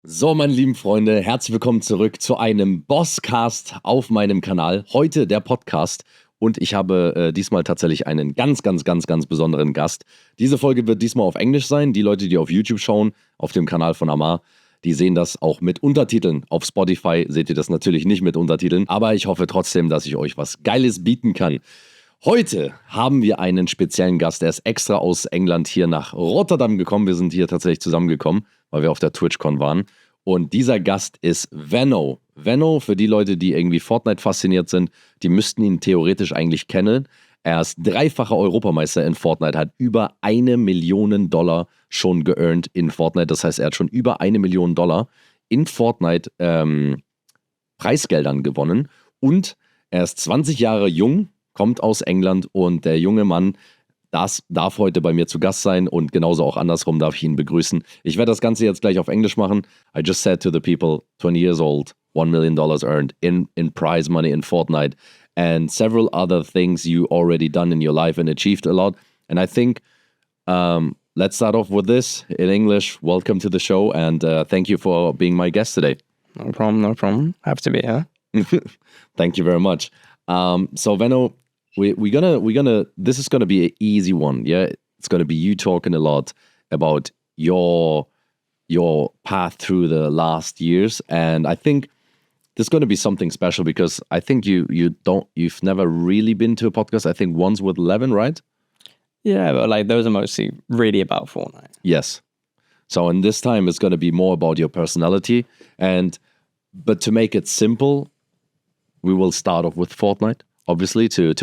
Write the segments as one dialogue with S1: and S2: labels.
S1: So, meine lieben Freunde, herzlich willkommen zurück zu einem BOSSCAST auf meinem Kanal. Heute der Podcast und ich habe diesmal tatsächlich einen ganz besonderen Gast. Diese Folge wird diesmal auf Englisch sein. Die Leute, die auf YouTube schauen, auf dem Kanal von Amar, die sehen das auch mit Untertiteln. Auf Spotify seht ihr das natürlich nicht mit Untertiteln, aber ich hoffe trotzdem, dass ich euch was Geiles bieten kann. Heute haben wir einen speziellen Gast, der ist extra aus England hier nach Rotterdam gekommen. Wir sind hier tatsächlich zusammengekommen, weil wir auf der TwitchCon waren. Und dieser Gast ist Veno. Veno, für die Leute, die irgendwie Fortnite fasziniert sind, die müssten ihn theoretisch eigentlich kennen. Er ist dreifacher Europameister in Fortnite, hat über $1 Million schon geearnt in Fortnite. Das heißt, er hat schon über $1 Million in Fortnite Preisgeldern gewonnen. Und er ist 20 Jahre jung, kommt aus England und der junge Mann darf heute bei mir zu Gast sein und genauso auch andersrum darf ich ihn begrüßen. Ich werde das Ganze jetzt gleich auf Englisch machen. I just said to the people, 20 years old, $1 million earned in prize money in Fortnite and several other things you already done in your life and achieved a lot. And I think let's start off with this in English. Welcome to the show and thank you for being my guest today.
S2: No problem. Happy to be here.
S1: Thank you very much. So Veno, we're gonna this is gonna be an easy one, yeah. It's gonna be you talking a lot about your path through the last years, and I think there's gonna be something special because I think you've never really been to a podcast. I think once with Levin, right?
S2: Yeah, but like those are mostly really about Fortnite.
S1: Yes. So in this time it's gonna be more about your personality, but to make it simple, we will start off with Fortnite. Obviously, to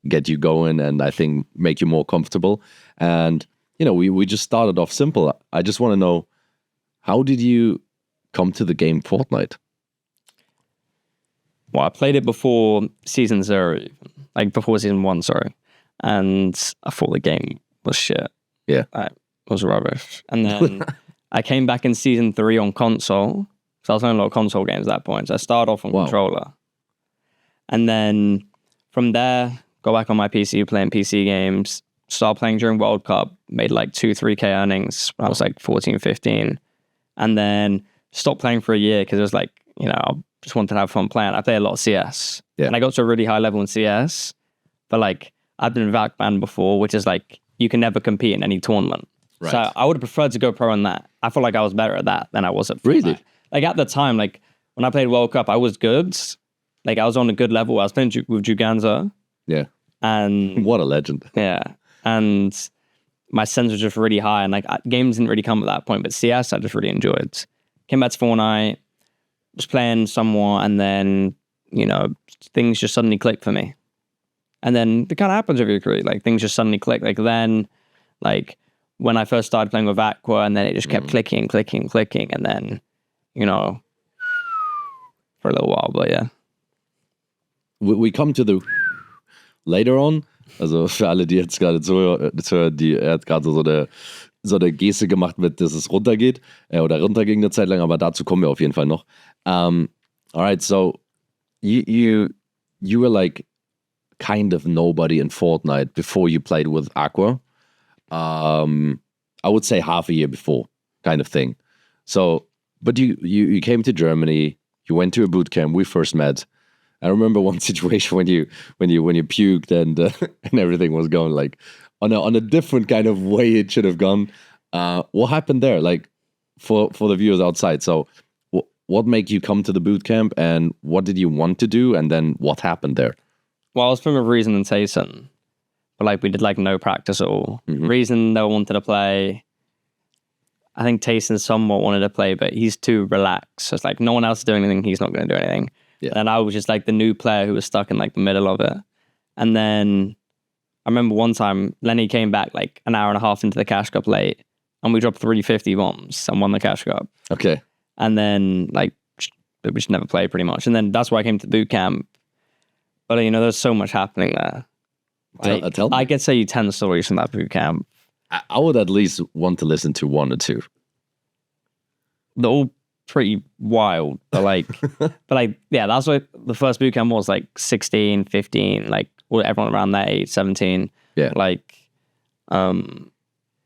S1: get you going and I think make you more comfortable. And we just started off simple. I just want to know, how did you come to the game Fortnite?
S2: Well, I played it before season 0, like before season 1, sorry, and I thought the game was shit.
S1: Yeah,
S2: it was rubbish. And then I came back in season 3 on console. So I was playing a lot of console games at that point. So I started off on controller. And then from there, go back on my PC, playing PC games, start playing during World Cup, made like 2-3K earnings when I was like 14, 15. And then stopped playing for a year because it was like, I just wanted to have fun playing. I play a lot of CS.
S1: Yeah.
S2: And I got to a really high level in CS. But like, I've been VAC banned before, which is like, you can never compete in any tournament.
S1: Right.
S2: So I would have preferred to go pro on that. I felt like I was better at that than I was at Fortnite.
S1: Really?
S2: Like at the time, like when I played World Cup, I was good. Like I was on a good level. I was playing with Juganza.
S1: Yeah.
S2: And
S1: what a legend.
S2: Yeah. And my sense was just really high. And like games didn't really come at that point, but CS I just really enjoyed. Came back to Fortnite, was playing somewhat, and then, things just suddenly clicked for me. And then it kind of happens with your career. Like things just suddenly click. Like then, like when I first started playing with Aqua, and then it just kept clicking. And then, for a little while, but yeah.
S1: We come to the later on. Also für alle, die jetzt gerade zuhören, er hat gerade so eine Geste gemacht mit, dass es runtergeht oder runterging eine Zeit lang, aber dazu kommen wir auf jeden Fall noch. Alright, so you were like kind of nobody in Fortnite before you played with Aqua. I would say half a year before, kind of thing. So, but you came to Germany, you went to a bootcamp, we first met. I remember one situation when you puked and everything was going like on a different kind of way it should have gone. What happened there? Like for the viewers outside. So what made you come to the boot camp and what did you want to do? And then what happened there?
S2: Well, I was from a Reason and Zeiten, but like we did like no practice at all.
S1: Mm-hmm.
S2: Reason they wanted to play. I think Tayson somewhat wanted to play, but he's too relaxed. So it's like no one else is doing anything. He's not going to do anything.
S1: Yeah.
S2: And I was just like the new player who was stuck in like the middle of it. And then I remember one time Lenny came back like an hour and a half into the Cash Cup late and we dropped 350 bombs and won the Cash Cup.
S1: Okay.
S2: And then like we just never played pretty much. And then that's why I came to boot camp. But there's so much happening there.
S1: Tell me.
S2: I could say you 10 stories from that boot camp.
S1: I would at least want to listen to 1 or 2.
S2: They're all pretty wild, but yeah, that's what the first boot camp was, like 16, 15, like everyone around that age, 17.
S1: Yeah.
S2: But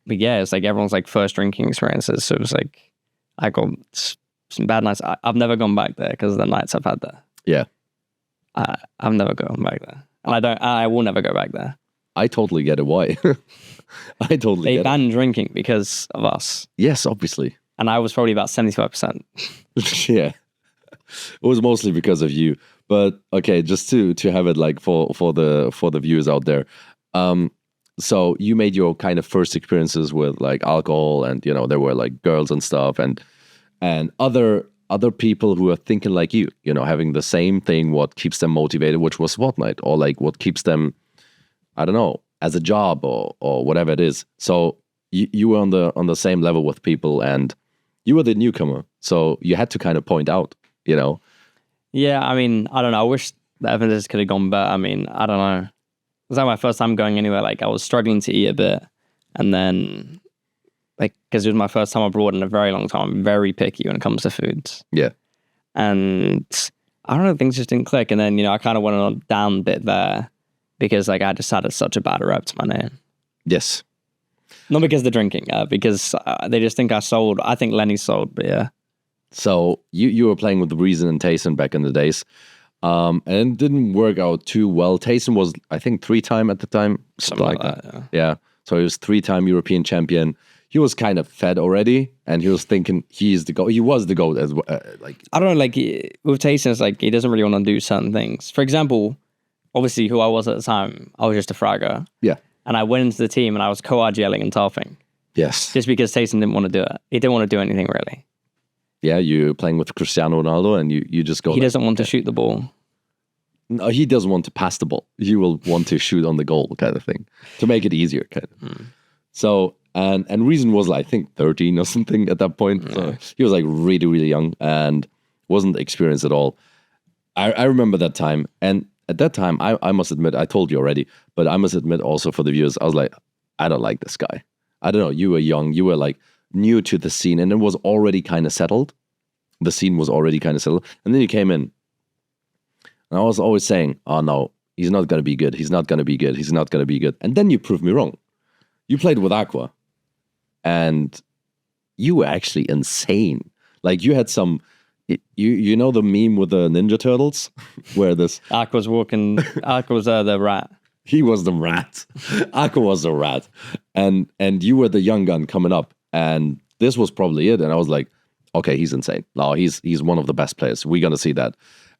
S2: yeah, it's like everyone's like first drinking experiences. So it was like, I got some bad nights. I've never gone back there because of the nights I've had there.
S1: Yeah.
S2: I've never gone back there. And I will never go back there.
S1: I totally get it. Why? I totally get it.
S2: They banned drinking because of us.
S1: Yes, obviously.
S2: And I was probably about 75%.
S1: Yeah. It was mostly because of you. But okay, just to have it like for the viewers out there. So you made your kind of first experiences with like alcohol, and you know, there were like girls and stuff, and other people who are thinking like you know, having the same thing, what keeps them motivated, which was Fortnite, or like what keeps them, I don't know, as a job or whatever it is. So you were on the same level with people, and you were the newcomer, so you had to kind of point out, you know.
S2: Yeah, I mean, I don't know. I wish the evidence could have gone better. I mean, I don't know. It was like my first time going anywhere. Like, I was struggling to eat a bit, and then, like, because it was my first time abroad in a very long time. I'm very picky when it comes to foods.
S1: Yeah.
S2: And I don't know, things just didn't click. And then, you know, I kind of went on a down bit there because, like, I just had such a bad rep to my name.
S1: Yes.
S2: Not because of the drinking, because they just think I sold. I think Lenny sold, but yeah.
S1: So you were playing with Reason and Tayson back in the days, and it didn't work out too well. Tayson was, I think, 3-time at the time.
S2: Something like that,
S1: yeah. So he was 3-time European champion. He was kind of fed already, and he was thinking he's the GOAT. He was the GOAT as well. Like,
S2: I don't know, like with Tayson, it's like he doesn't really want to do certain things. For example, obviously who I was at the time, I was just a fragger.
S1: Yeah.
S2: And I went into the team and I was co-RGLing and tarping.
S1: Yes.
S2: Just because Tayson didn't want to do it. He didn't want to do anything really.
S1: Yeah, you're playing with Cristiano Ronaldo, and you just go.
S2: He doesn't want to shoot the ball.
S1: No, he doesn't want to pass the ball. He will want to shoot on the goal, kind of thing, to make it easier, kind of. So, and Reason was like, I think 13 or something at that point. So he was like really, really young and wasn't experienced at all. I remember that time, and at that time, I must admit, I told you already, but I must admit also for the viewers, I was like, I don't like this guy. I don't know. You were young. You were like new to the scene, and it was already kind of settled. The scene was already kind of settled, and then you came in. And I was always saying, "Oh no, he's not going to be good. He's not going to be good. He's not going to be good." And then you proved me wrong. You played with Aqua, and you were actually insane. Like you had some, you know the meme with the Ninja Turtles, where this
S2: Aqua's walking. Aqua's the rat.
S1: He was the rat. Aqua was the rat, and you were the young gun coming up. And this was probably it. And I was like, okay, he's insane. No, he's one of the best players. We're going to see that.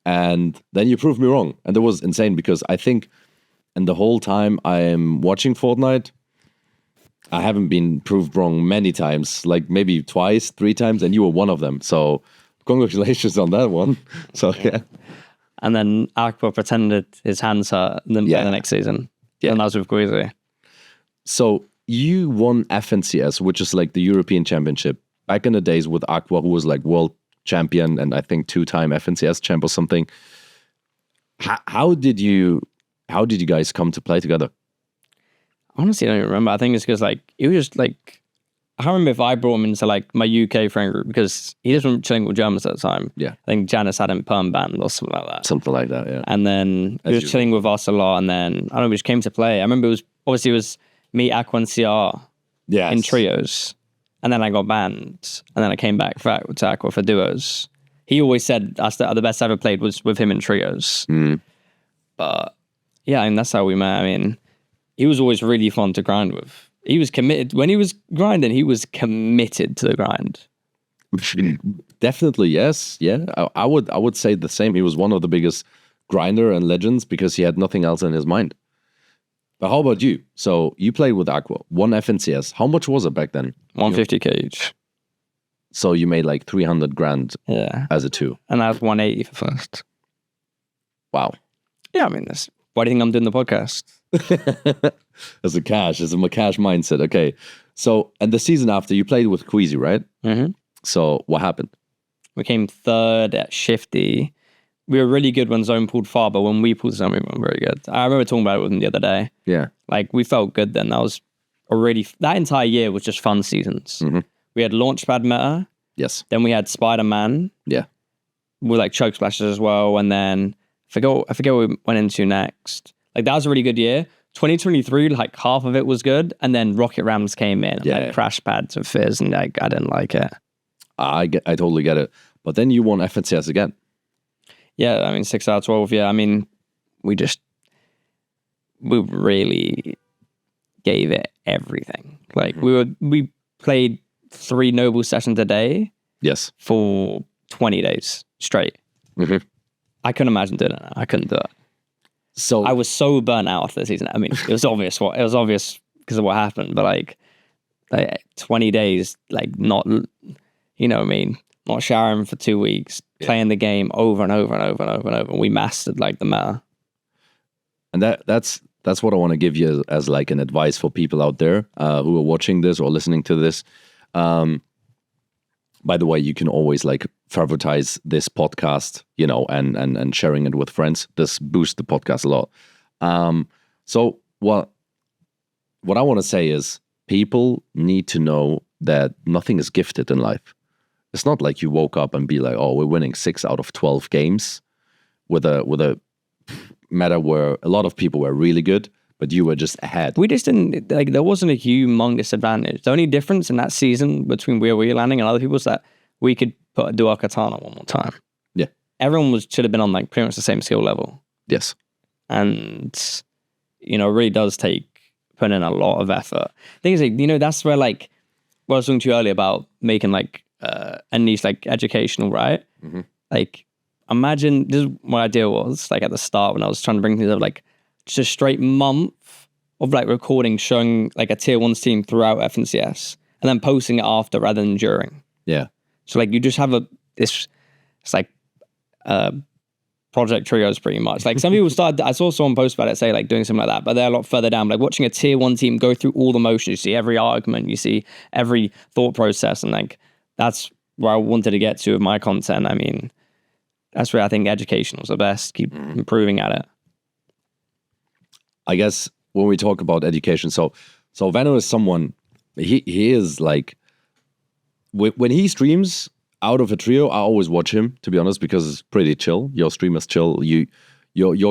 S1: And then you proved me wrong. And it was insane because I think, and the whole time I'm watching Fortnite, I haven't been proved wrong many times, like maybe twice, 3 times, and you were one of them. So congratulations on that one. So yeah.
S2: And then Aqua pretended his hands hurt the next season. Yeah. And that was with Guizi.
S1: So you won FNCS, which is like the European Championship, back in the days with Aqua, who was like world champion and I think 2-time FNCS champ or something. How did you guys come to play together?
S2: Honestly, I don't even remember. I think it's because like it was just like I can't remember if I brought him into like my UK friend group because he wasn't chilling with Germans at the time.
S1: Yeah,
S2: I think Janice had him perm banned or something like that.
S1: Something like that, yeah.
S2: And then he was chilling with us a lot, and then I don't know, we just came to play. I remember it was me, Aqua, and CR in trios. And then I got banned. And then I came back to Aqua for duos. He always said the best I ever played was with him in trios. But yeah, and that's how we met. I mean, he was always really fun to grind with. He was committed. When he was grinding, he was committed to the grind.
S1: Definitely, yes. Yeah, I would say the same. He was one of the biggest grinder and legends because he had nothing else in his mind. But how about you? So you played with Aqua, won FNCS. How much was it back then?
S2: 150k each.
S1: So you made like 300 grand as a 2.
S2: And I was 180 for first.
S1: Wow.
S2: Yeah, I mean, why do you think I'm doing the podcast?
S1: As a cash mindset. Okay. So, and the season after, you played with Queasy, right?
S2: Mm-hmm.
S1: So what happened?
S2: We came 3rd at Shifty. We were really good when Zone pulled far, but when we pulled Zone, we weren't very good. I remember talking about it with him the other day.
S1: Yeah.
S2: Like, we felt good then. That entire year was just fun seasons.
S1: Mm-hmm.
S2: We had Launchpad Meta.
S1: Yes.
S2: Then we had Spider-Man.
S1: Yeah.
S2: With like choke splashes as well. And then I forget what we went into next. Like, that was a really good year. 2023, like half of it was good. And then Rocket Rams came in.
S1: Yeah.
S2: Like, crash pads of Fizz, and like I didn't like it.
S1: I totally get it. But then you won FNCS again.
S2: Yeah, I mean 6 out of 12. Yeah, I mean we really gave it everything. Like we played 3 noble sessions a day.
S1: Yes.
S2: For 20 days straight. I couldn't imagine doing it. I couldn't do it.
S1: So
S2: I was so burnt out after the season. I mean, it was obvious because of what happened, but like 20 days, like not, you know what I mean, not showering for 2 weeks, playing the game over and over and over and over and over. And we mastered like the meta.
S1: And that's what I want to give you as like an advice for people out there who are watching this or listening to this. By the way, you can always like favoritize this podcast, you know, and sharing it with friends. This boosts the podcast a lot. So what I want to say is people need to know that nothing is gifted in life. It's not like you woke up and be like, oh, we're winning 6 out of 12 games with a meta where a lot of people were really good, but you were just ahead.
S2: We just didn't, like, there wasn't a humongous advantage. The only difference in that season between where we were landing and other people was that we could do our katana one more time.
S1: Yeah.
S2: Everyone should have been on like pretty much the same skill level.
S1: Yes.
S2: And, you know, it really does put in a lot of effort. Thing is, like, you know, that's where like, what I was talking to you earlier about making like a niche like educational, right? Like, imagine, this is my idea was like at the start when I was trying to bring things up, like just a straight month of like recording showing like a tier 1's team throughout FNCS and then posting it after rather than during.
S1: Yeah.
S2: So like you just have it's like project trios pretty much. Like some people I saw someone post about it, say like doing something like that, but they're a lot further down. Like watching a tier 1 team go through all the motions, you see every argument, you see every thought process, and like that's where I wanted to get to with my content. I mean, that's where I think education was the best. Keep improving at it.
S1: I guess when we talk about education, so Veno is someone, he is like, when he streams out of a trio, I always watch him, to be honest, because it's pretty chill. Your stream is chill. Your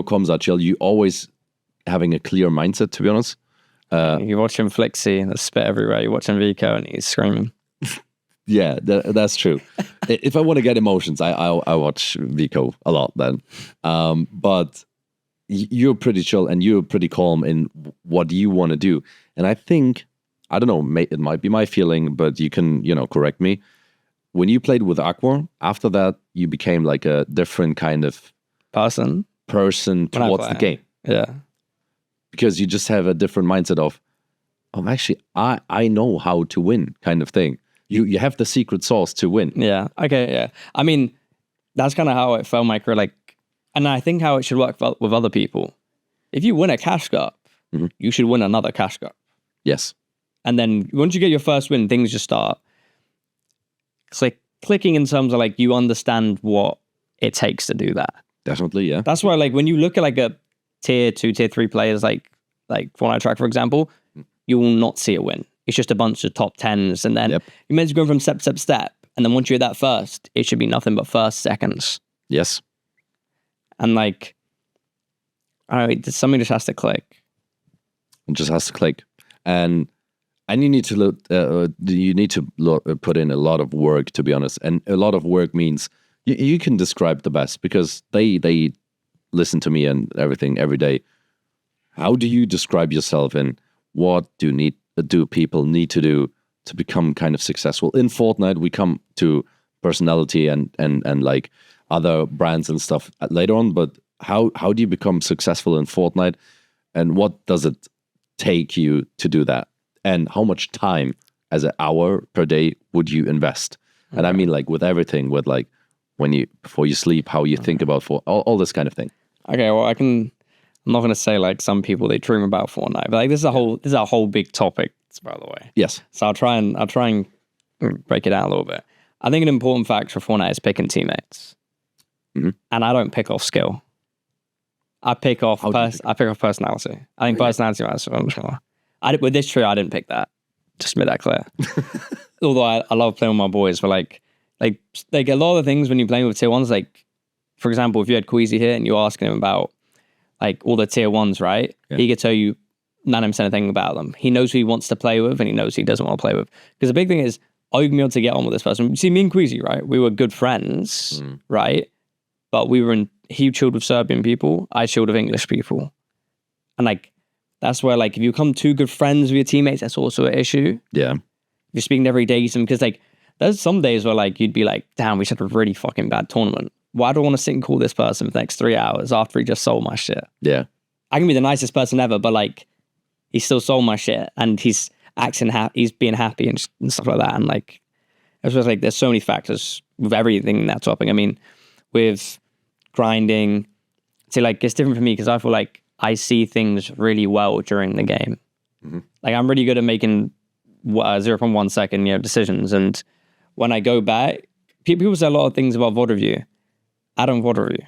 S1: comms are chill. You always having a clear mindset, to be honest.
S2: You watch him Flixie and the spit everywhere. You watch him Vico and he's screaming.
S1: Yeah, that's true. If I want to get emotions, I watch Vico a lot then. But you're pretty chill and you're pretty calm in what you want to do. And I think, I don't know, it might be my feeling, but you can, you know, correct me. When you played with Aqua, after that, you became like a different kind of person towards the game.
S2: Yeah.
S1: Because you just have a different mindset of, actually, I know how to win kind of thing. You have the secret sauce to win.
S2: Yeah. Okay. Yeah. I mean, that's kind of how it felt my career. Like, and I think how it should work with other people. If you win a cash cup, you should win another cash cup.
S1: Yes.
S2: And then once you get your first win, things just start clicking in terms of like you understand what it takes to do that.
S1: Definitely, yeah.
S2: That's why like when you look at like a tier 2, tier 3 players like Fortnite track, for example, you will not see a win. It's just a bunch of top 10s, and then you meant to go from step, and then once you're that first, it should be nothing but first, seconds. Yes. And like, I don't know, something just has to click.
S1: It just has to click, and you need to put in a lot of work, to be honest. And a lot of work means you can describe the best because they listen to me and everything every day. How do you describe yourself, and what do people need to do to become kind of successful in Fortnite? We come to personality and like other brands and stuff later on, but how do you become successful in Fortnite, and what does it take you to do that, and how much time as an hour per day would you invest? And I mean like with everything, with like before you sleep, how you think about all this kind of thing.
S2: Okay, well I'm not going to say like some people they dream about Fortnite, but like this is a whole big topic, by the way.
S1: Yes.
S2: So I'll try and break it down a little bit. I think an important factor for Fortnite is picking teammates, and I don't pick off skill. I pick off personality. I think personality matters. I'm sure. With this trio, I didn't pick that. Just to make that clear. Although I love playing with my boys, but like a lot of the things when you're playing with tier 1s, like for example, if you had Queasy here and you're asking him about like all the tier 1s, right? Yeah. He could tell you 90% of things about them. He knows who he wants to play with and he knows who he doesn't want to play with. Because the big thing is are you going to be able to get on with this person? See, me and Queasy, right? We were good friends, right? But he chilled with Serbian people, I chilled with English people. And like, that's where like, if you become too good friends with your teammates, that's also an issue.
S1: Yeah.
S2: If you're speaking every day to them, because like, there's some days where like, you'd be like, damn, we just had a really fucking bad tournament. Why do I want to sit and call this person for the next 3 hours after he just sold my shit?
S1: Yeah.
S2: I can be the nicest person ever, but like, he still sold my shit and he's acting happy, he's being happy and stuff like that. And like, it's just like, there's so many factors with everything in that topic. I mean, with grinding, see, like, it's different for me because I feel like I see things really well during the game. Like, I'm really good at making 0.1 second, decisions. And when I go back, people say a lot of things about VOD review. I don't VOD review.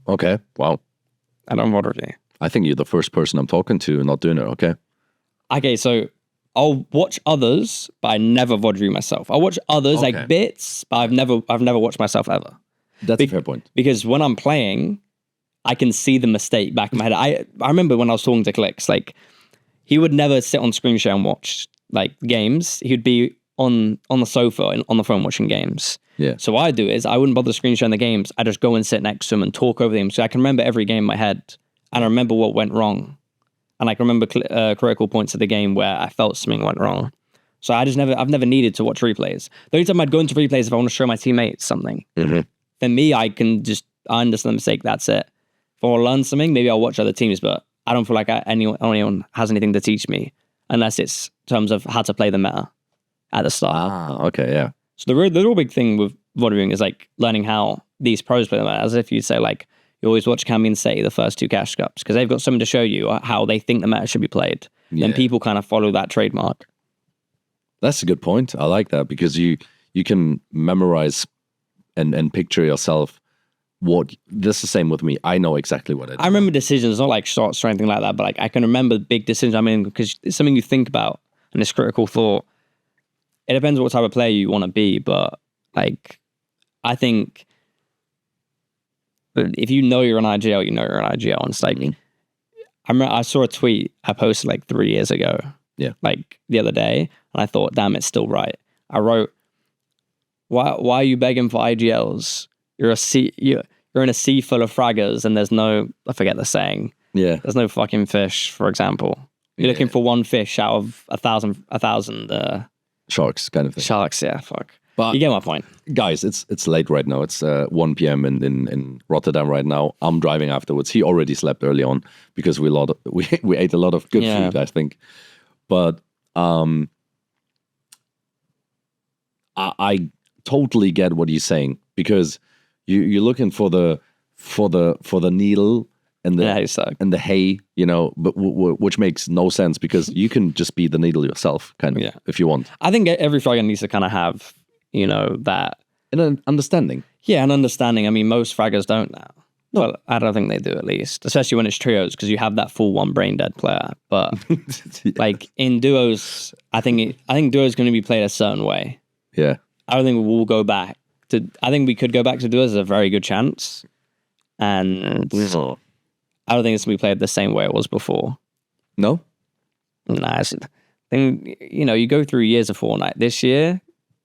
S1: Okay. Wow.
S2: I don't VOD review.
S1: I think you're the first person I'm talking to not doing it. Okay.
S2: Okay, so I'll watch others, but I never VOD review myself. I watch others like bits, but I've never watched myself ever.
S1: That's a fair point.
S2: Because when I'm playing, I can see the mistake back in my head. I remember when I was talking to Clicks, like, he would never sit on screen share and watch like games. He'd be on the sofa and on the phone watching games.
S1: Yeah.
S2: So what I do is I wouldn't bother screen sharing the games. I just go and sit next to him and talk over them. So I can remember every game in my head and I remember what went wrong. And I can remember critical points of the game where I felt something went wrong. So I've never needed to watch replays. The only time I'd go into replays if I want to show my teammates something. For me, I understand the mistake, that's it. If I want to learn something, maybe I'll watch other teams, but I don't feel like anyone has anything to teach me unless it's in terms of how to play the meta at the start.
S1: Ah, okay, yeah.
S2: So the real big thing with VOD reviewing is like learning how these pros play the meta, as if you say like, you always watch Cammy and Say the first 2 cash cups because they've got something to show you how they think the meta should be played. Yeah. Then people kind of follow that trademark.
S1: That's a good point. I like that because you can memorize and picture yourself this is the same with me. I know exactly what I do.
S2: I remember decisions, not like shots or anything like that, but like I can remember big decisions. I mean, because it's something you think about and it's critical thought. It depends what type of player you want to be, but like I think if you know you're an IGL, you know you're an IGL. And it's like, I remember I saw a tweet I posted like 3 years ago.
S1: Yeah.
S2: Like the other day. And I thought, damn, it's still right. I wrote, why are you begging for IGLs? You're in a sea full of fraggers and there's no, I forget the saying.
S1: Yeah.
S2: There's no fucking fish, for example. You're looking for one fish out of a thousand
S1: sharks kind of thing.
S2: Sharks, yeah, fuck.
S1: But
S2: you get my point.
S1: Guys, it's late right now. It's 1 p.m. in Rotterdam right now. I'm driving afterwards. He already slept early on because we ate a lot of good food, I think. But I totally get what he's saying because you're looking for the needle and the hay, but which makes no sense because you can just be the needle yourself, kind of, if you want.
S2: I think every fragger needs to kind of have that
S1: and an understanding.
S2: Yeah, an understanding. I mean, most fraggers don't now. No. Well, I don't think they do, at least, especially when it's trios, because you have that full one brain dead player. But like in duos, I think duos going to be played a certain way.
S1: Yeah,
S2: I don't think we'll go back to. I think we could go back to duos. There's a very good chance, and I don't think it's going to be played the same way it was before.
S1: No,
S2: nah. You go through years of Fortnite. This year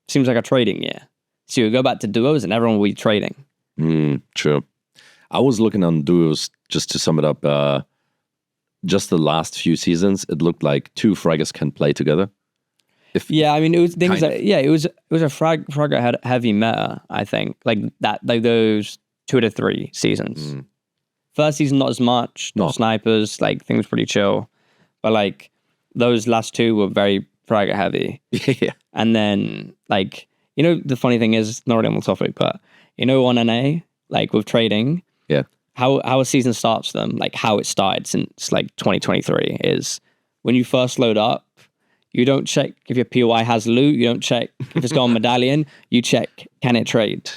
S2: seems like a trading year. So you go back to duos, and everyone will be trading.
S1: True. I was looking on duos just to sum it up. Just the last few seasons, it looked like 2 fraggers can play together.
S2: I mean, it was things like it was a fragger heavy meta. I think like those 2 to 3 seasons. First season not as much, not snipers, like things pretty chill, but like those last 2 were very fragger heavy.
S1: Yeah,
S2: and then like the funny thing is not really on the topic, but on NA like with trading.
S1: Yeah.
S2: How a season starts them, like how it started since like 2023 is when you first load up, you don't check if your POI has loot, you don't check if it's got a medallion, you check, can it trade?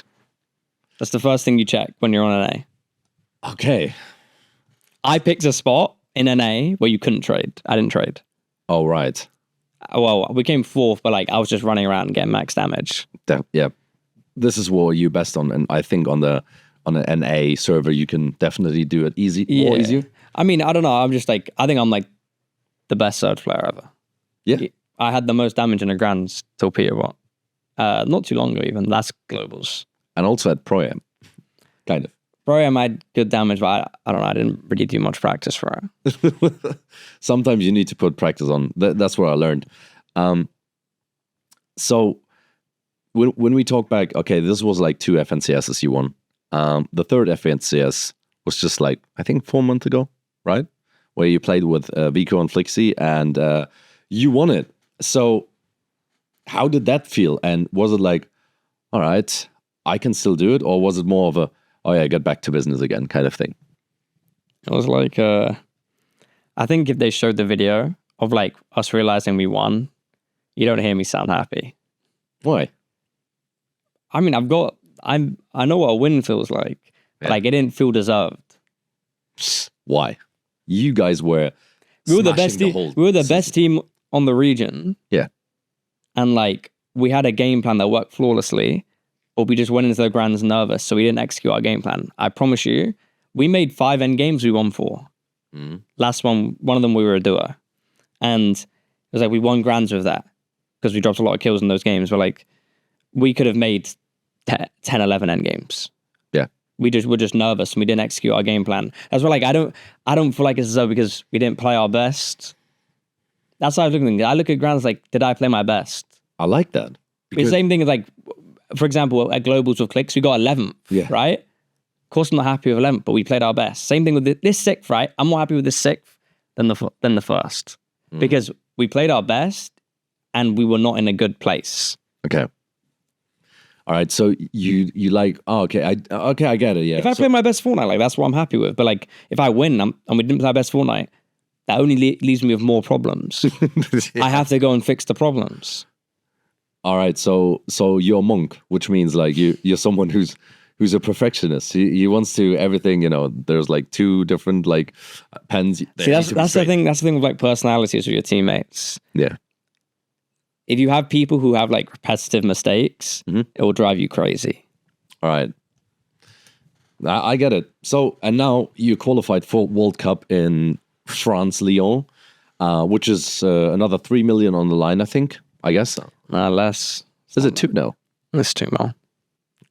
S2: That's the first thing you check when you're on NA.
S1: Okay.
S2: I picked a spot in NA where you couldn't trade. I didn't trade.
S1: Oh, right.
S2: Well, we came 4th, but like I was just running around and getting max damage.
S1: Yeah. This is what you're best on, and I think on an NA server, you can definitely do it more easier.
S2: I mean, I don't know. I'm just like, I think I'm like the best Surge player ever.
S1: Yeah.
S2: I had the most damage in a Grands till Peter, Not too long ago even. Last globals.
S1: And also at Pro-Am, kind of.
S2: Pro-Am I had good damage, but I don't know. I didn't really do much practice for it.
S1: Sometimes you need to put practice on. That's what I learned. So when we talk back, okay, this was like 2 FNCSs you won. The third FNCS was just like, I think 4 months ago, right? Where you played with Vico and Flixie, and you won it. So how did that feel? And was it like, all right, I can still do it? Or was it more of a, oh yeah, get back to business again kind of thing?
S2: It was like, I think if they showed the video of like us realizing we won, you don't hear me sound happy.
S1: Why?
S2: I mean, I know what a win feels like. Yeah. Like, it didn't feel deserved.
S1: Why? You guys were
S2: the best team. We were the best team on the region.
S1: Yeah.
S2: And like, we had a game plan that worked flawlessly, but we just went into the grands nervous, so we didn't execute our game plan. I promise you, we made 5 end games, we won 4. Last one of them we were a duo. And it was like we won grands with that because we dropped a lot of kills in those games. But like, we could have made 10, 11 end games.
S1: Yeah.
S2: We were just nervous and we didn't execute our game plan. That's why, like, I don't feel like it's so because we didn't play our best. That's how I look at things. I look at grands like, did I play my best?
S1: I like that.
S2: The same thing as like, for example, at globals with clicks, we got 11th, right? Of course, I'm not happy with 11th, but we played our best. Same thing with this 6th, right? I'm more happy with this 6th than the first because we played our best and we were not in a good place.
S1: Okay. All right, so you like, oh, okay, I get it, yeah.
S2: If I play my best Fortnite, like, that's what I'm happy with. But like, if I win and we didn't play our best Fortnite, that only leaves me with more problems. Yeah. I have to go and fix the problems.
S1: All right, so you're a monk, which means like you're someone who's a perfectionist. He wants to everything, you know. There's like 2 different like pens.
S2: See, that's the thing. That's the thing with like personalities with your teammates.
S1: Yeah.
S2: If you have people who have like repetitive mistakes, it will drive you crazy.
S1: All right. I get it. So, and now you qualified for World Cup in France, Lyon, which is another 3 million on the line, I think. I guess.
S2: Less.
S1: Is it 2 now?
S2: It's 2 more.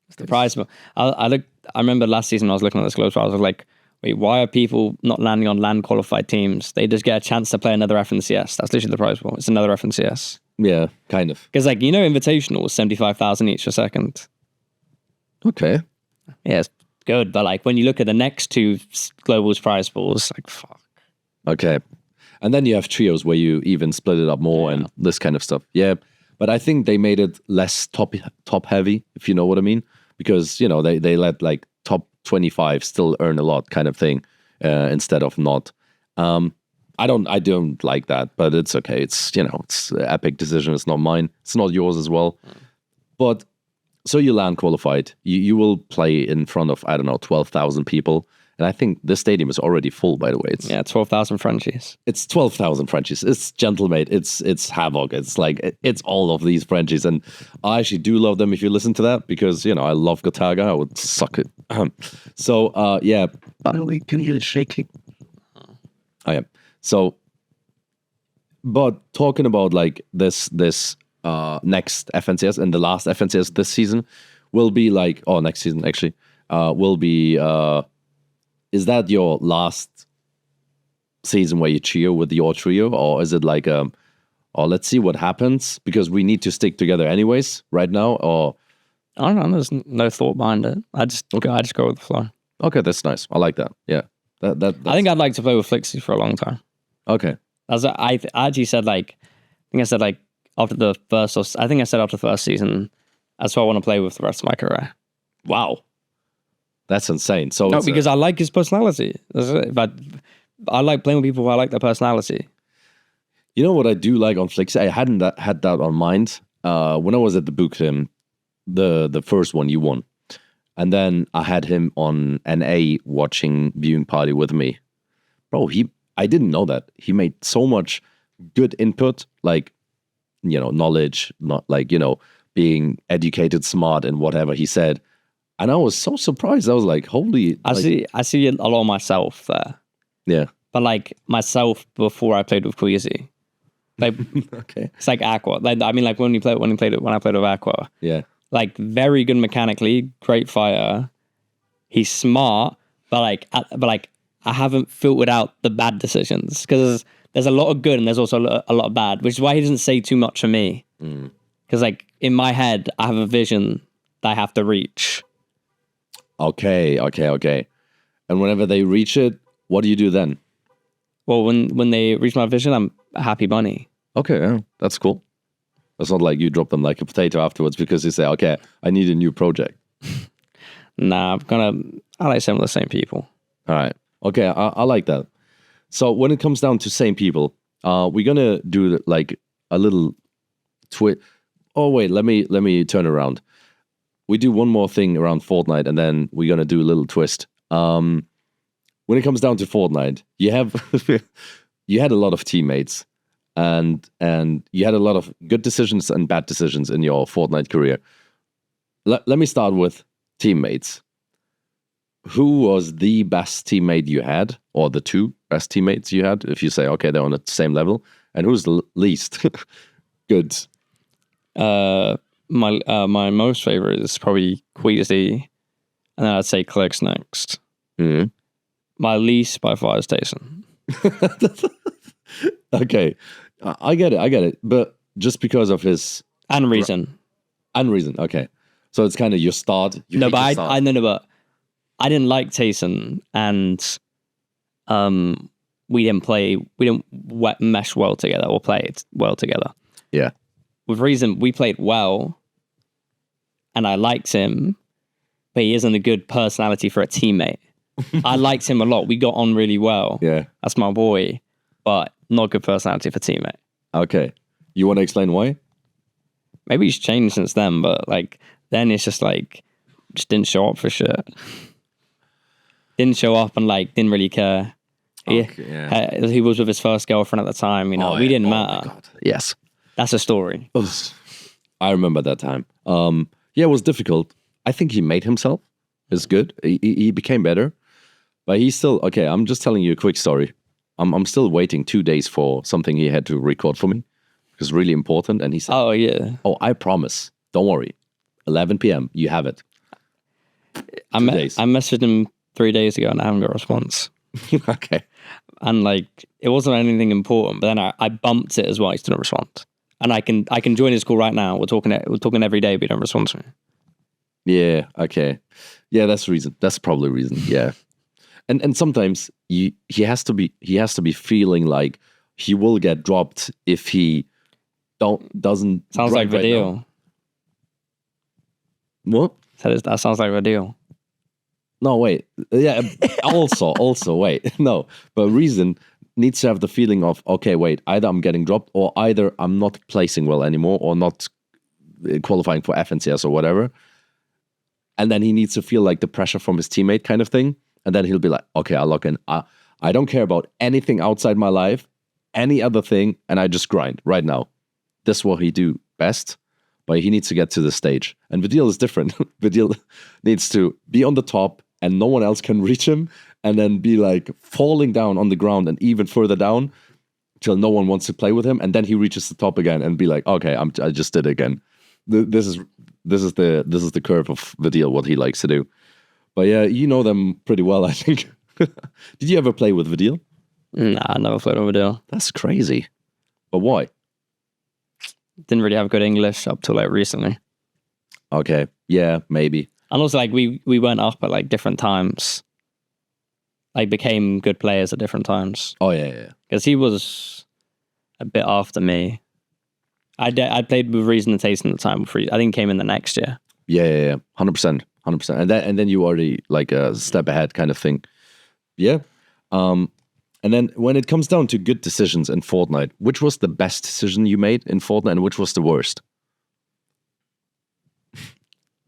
S2: It's the prize. I remember last season I was looking at this close. I was like, wait, why are people not landing on land qualified teams? They just get a chance to play another FNCS. That's literally the prize pool. It's another FNCS.
S1: Yeah, kind of.
S2: Because like, you know, invitational was 75,000 each a second.
S1: Okay.
S2: Yeah, it's good. But like, when you look at the next 2 globals prize pools, like, fuck.
S1: Okay. And then you have trios where you even split it up more and this kind of stuff. Yeah. But I think they made it less top heavy, if you know what I mean. Because, you know, they let like top 25 still earn a lot kind of thing instead of not. I don't like that, but it's okay. It's, you know, it's an epic decision. It's not mine. It's not yours as well. But so you land qualified. You will play in front of, I don't know, 12,000 people. And I think this stadium is already full, by the way.
S2: It's 12,000 Frenchies.
S1: It's 12,000 Frenchies. It's gentlemate. It's havoc. It's like, it's all of these Frenchies. And I actually do love them if you listen to that because, you know, I love Gotaga. I would suck it. So, yeah.
S2: Finally, can you hear it shaking?
S1: I am. So, but talking about like this next FNCS and the last FNCS this season will be like, next season actually, will be, is that your last season where you cheer with your trio, or is it like let's see what happens because we need to stick together anyways right now? Or
S2: I don't know. There's no thought behind it. I just go with the flow.
S1: Okay, that's nice. I like that. Yeah, that's...
S2: I think I'd like to play with Flixie for a long time.
S1: Okay,
S2: I actually said like, I said after the first season, that's what I want to play with the rest of my career.
S1: Wow. That's insane. So
S2: no, because I like his personality. I like playing with people who I like their personality.
S1: You know what I do like on Flix? I hadn't had that on mind. When I was at the Bootcamp, the first one you won. And then I had him on NA watching viewing party with me. Bro, I didn't know that. He made so much good input, like, you know, knowledge, not like, you know, being educated, smart, and whatever he said. And I was so surprised. I was like, holy...
S2: I see a lot of myself there.
S1: Yeah.
S2: But like myself before I played with Queasy. Like,
S1: Okay.
S2: it's like Aqua. Like, I mean, like when I played with Aqua.
S1: Yeah.
S2: Like, very good mechanically, great fighter. He's smart, but like I haven't filtered out the bad decisions because there's a lot of good and there's also a lot of bad, which is why he doesn't say too much for me. Because like in my head, I have a vision that I have to reach.
S1: Okay. And whenever they reach it, what do you do then?
S2: Well, when they reach my vision, I'm a happy bunny.
S1: Okay, yeah, that's cool. It's not like you drop them like a potato afterwards because you say, okay, I need a new project.
S2: Nah, I like some of the same people.
S1: All right. Okay, I like that. So when it comes down to same people, we're gonna do like a little twist. Oh wait, let me turn around. We do one more thing around Fortnite, and then we're gonna do a little twist. When it comes down to Fortnite, you had a lot of teammates, and you had a lot of good decisions and bad decisions in your Fortnite career. Let me start with teammates. Who was the best teammate you had, or the two best teammates you had? If you say, okay, they're on the same level, and who's the least good?
S2: My most favorite is probably Queasy, and then I'd say Clicks next.
S1: Mm-hmm.
S2: My least by far is Tyson.
S1: Okay, I get it, but just because of his
S2: reason.
S1: Okay, so it's kind of your start.
S2: But I didn't like Tyson, and we didn't mesh well together or play it well together.
S1: Yeah.
S2: With reason, we played well, and I liked him, but he isn't a good personality for a teammate. I liked him a lot. We got on really well.
S1: Yeah.
S2: That's my boy, but not good personality for teammate.
S1: Okay. You want to explain why?
S2: Maybe he's changed since then, but like then it's just like just didn't show up for shit. Didn't show up and like didn't really care.
S1: Okay, yeah.
S2: He was with his first girlfriend at the time. You know, we didn't matter.
S1: My God. Yes.
S2: That's a story.
S1: I remember that time. Yeah, it was difficult. I think he made himself. It's good. He became better. But he's still, okay, I'm just telling you a quick story. I'm still waiting 2 days for something he had to record for me. It's really important. And he said,
S2: oh, yeah.
S1: Oh, I promise. Don't worry. 11 p.m. You have it.
S2: I messaged him 3 days ago and I haven't got a response.
S1: Okay.
S2: And like, it wasn't anything important, but then I bumped it as well. He didn't respond. And I can join his call right now. We're talking every day, but he don't respond to me.
S1: Yeah, okay. Yeah, that's the reason. That's probably the reason. Yeah. And sometimes he has to be feeling like he will get dropped if he doesn't.
S2: Sounds like the deal.
S1: What?
S2: That sounds like the deal.
S1: No, wait. Yeah. Also, wait. No, but reason needs to have the feeling of, okay, wait, either I'm getting dropped or either I'm not placing well anymore or not qualifying for FNCS or whatever. And then he needs to feel like the pressure from his teammate kind of thing. And then he'll be like, okay, I'll log in. I don't care about anything outside my life, any other thing, and I just grind right now. This is what he do best, but he needs to get to the stage. And Vidil is different. Vidil needs to be on the top and no one else can reach him, and then be like falling down on the ground and even further down till no one wants to play with him. And then he reaches the top again and be like, okay, I just did it again. This is the curve of Vidil, what he likes to do. But yeah, you know them pretty well, I think. Did you ever play with Vidil?
S2: Nah, I never played with Vidil.
S1: That's crazy. But why?
S2: Didn't really have good English up till like recently.
S1: Okay, yeah, maybe.
S2: And also like we went up at like different times. Like became good players at different times.
S1: Oh yeah. Because
S2: he was a bit after me. I played with Reason and Taste at the time. I think came in the next year.
S1: Yeah. 100%. And then you already like a step ahead kind of thing. Yeah. And then when it comes down to good decisions in Fortnite, which was the best decision you made in Fortnite and which was the worst?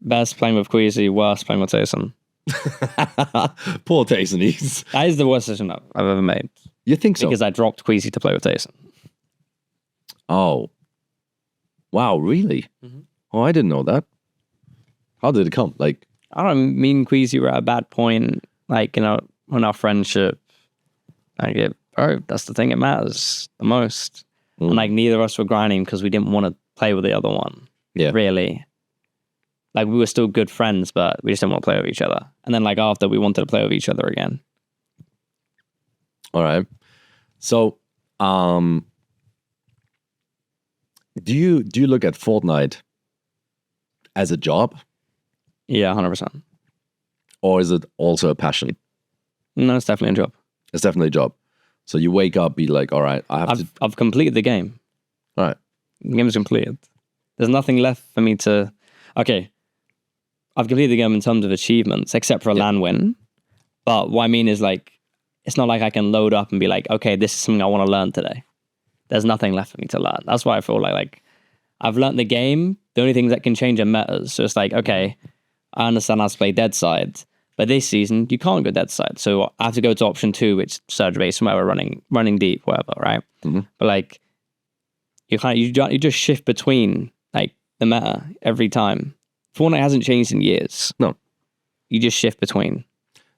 S2: Best playing with Queasy, worst playing with Tyson.
S1: Poor Tyson.
S2: That is the worst decision I've ever made.
S1: You think so?
S2: Because I dropped Queasy to play with Tyson.
S1: Oh. Wow, really? Mm-hmm. Oh, I didn't know that. How did it come? Like,
S2: I don't know, me and Queasy were at a bad point, like, you know, in our friendship. That's the thing that matters the most. And like neither of us were grinding because we didn't want to play with the other one.
S1: Yeah.
S2: Really. Like we were still good friends, but we just didn't want to play with each other. And then like after we wanted to play with each other again.
S1: All right. So, do you look at Fortnite as a job?
S2: Yeah, 100%.
S1: Or is it also a passion?
S2: No, it's definitely a job.
S1: It's definitely a job. So you wake up, be like, all right,
S2: I've completed the game.
S1: All right.
S2: The game is completed. There's nothing left for me to... Okay, I've completed the game in terms of achievements, except for a LAN win. But what I mean is like, it's not like I can load up and be like, okay, this is something I want to learn today. There's nothing left for me to learn. That's why I feel like I've learned the game. The only things that can change are metas. So it's like, okay, I understand how to play dead side, but this season you can't go dead side. So I have to go to option 2, which is surge base, whatever, running deep, whatever, right?
S1: Mm-hmm.
S2: But like, you just shift between like the meta every time. Fortnite hasn't changed in years.
S1: No,
S2: you just shift between.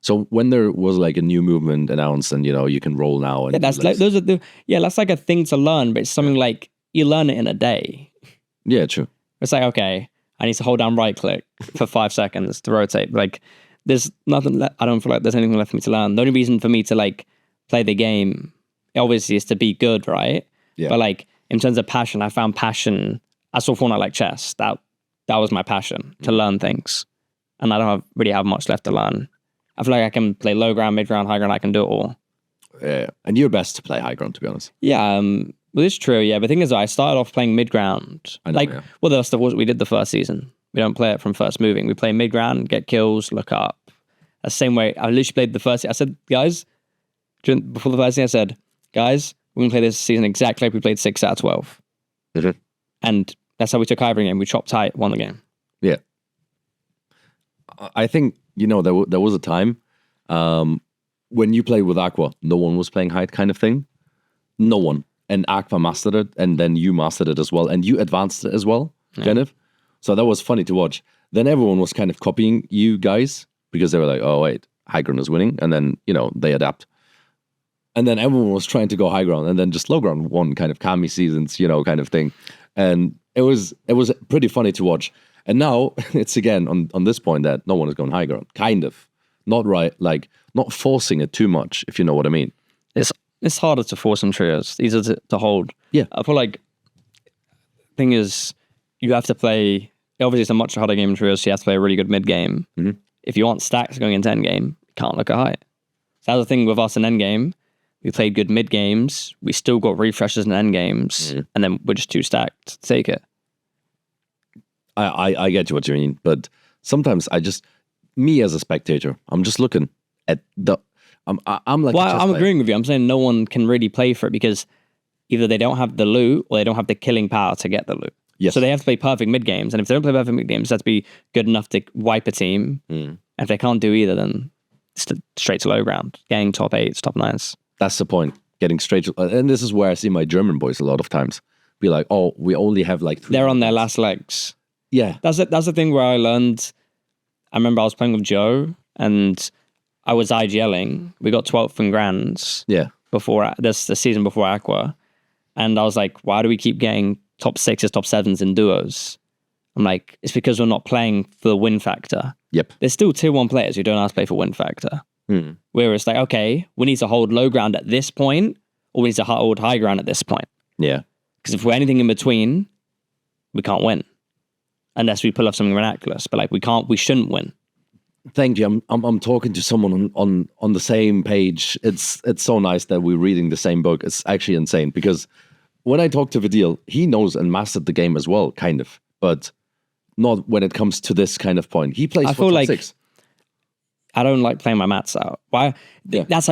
S1: So when there was like a new movement announced, and you can roll now, and
S2: that's like that's like a thing to learn, but it's something like you learn it in a day.
S1: Yeah, true.
S2: It's like, okay, I need to hold down right click for 5 seconds to rotate. Like, there's nothing. I don't feel like there's anything left for me to learn. The only reason for me to like play the game, obviously, is to be good, right?
S1: Yeah.
S2: But like in terms of passion, I found passion. I saw Fortnite like chess. That was my passion, to learn things, and I don't really have much left to learn. I feel like I can play low ground, mid ground, high ground. I can do it all.
S1: Yeah, and you're best to play high ground, to be honest.
S2: Yeah, well, it's true. Yeah, but the thing is, I started off playing mid ground. Well, that's what we did the first season. We don't play it from first moving. We play mid ground, get kills, look up. The same way I literally played the first. I said, guys, before the first season, I said, guys, we're gonna play this season exactly like we played 6 out of 12, and that's how we took every game. We chopped tight, won the game.
S1: Yeah, I think there was a time when you played with Aqua, no one was playing height, kind of thing. No one. And Aqua mastered it, and then you mastered it as well, and you advanced it as well, kind of. So that was funny to watch. Then everyone was kind of copying you guys because they were like, oh, wait, high ground is winning. And then, they adapt. And then everyone was trying to go high ground, and then just low ground won kind of Kami seasons, kind of thing. And it was pretty funny to watch. And now it's again on this point that no one is going high ground, kind of. Not right, like not forcing it too much, if you know what I mean.
S2: It's harder to force some trios, easier to hold.
S1: Yeah.
S2: I feel like thing is, you have to play, obviously it's a much harder game in trios, so you have to play a really good mid game.
S1: Mm-hmm.
S2: If you want stacks going into end game, you can't look at height. So that's the thing with us in end game. We played good mid games, we still got refreshes in end games, and then we're just too stacked to take it.
S1: I get you what you mean, but sometimes me as a spectator, I'm just looking at I'm like,
S2: well, I'm agreeing with you. I'm saying no one can really play for it because either they don't have the loot or they don't have the killing power to get the loot.
S1: Yes.
S2: So they have to play perfect mid games, and if they don't play perfect mid games, they have to be good enough to wipe a team. And if they can't do either, then straight to low ground, getting top 8s, top 9s.
S1: That's the point. Getting straight to, and this is where I see my German boys a lot of times be like, oh, we only have like 3.
S2: They're on their last legs.
S1: Yeah.
S2: That's the thing where I learned. I remember I was playing with Joe, and I was IGLing. We got 12th in Grands.
S1: Yeah.
S2: Before the season before Aqua, and I was like, why do we keep getting top 6s, top 7s in duos? I'm like, it's because we're not playing for the win factor.
S1: Yep.
S2: There's still tier 1 players who don't have to play for win factor. Where it's like, okay, we need to hold low ground at this point, or we need to hold high ground at this point.
S1: Yeah.
S2: Because if we're anything in between, we can't win. Unless we pull off something miraculous. But like we shouldn't win.
S1: Thank you. I'm talking to someone on the same page. It's so nice that we're reading the same book. It's actually insane because when I talk to Vidil, he knows and mastered the game as well, kind of, but not when it comes to this kind of point. He plays for top 6.
S2: I don't like playing my mats out. Why? Yeah. That's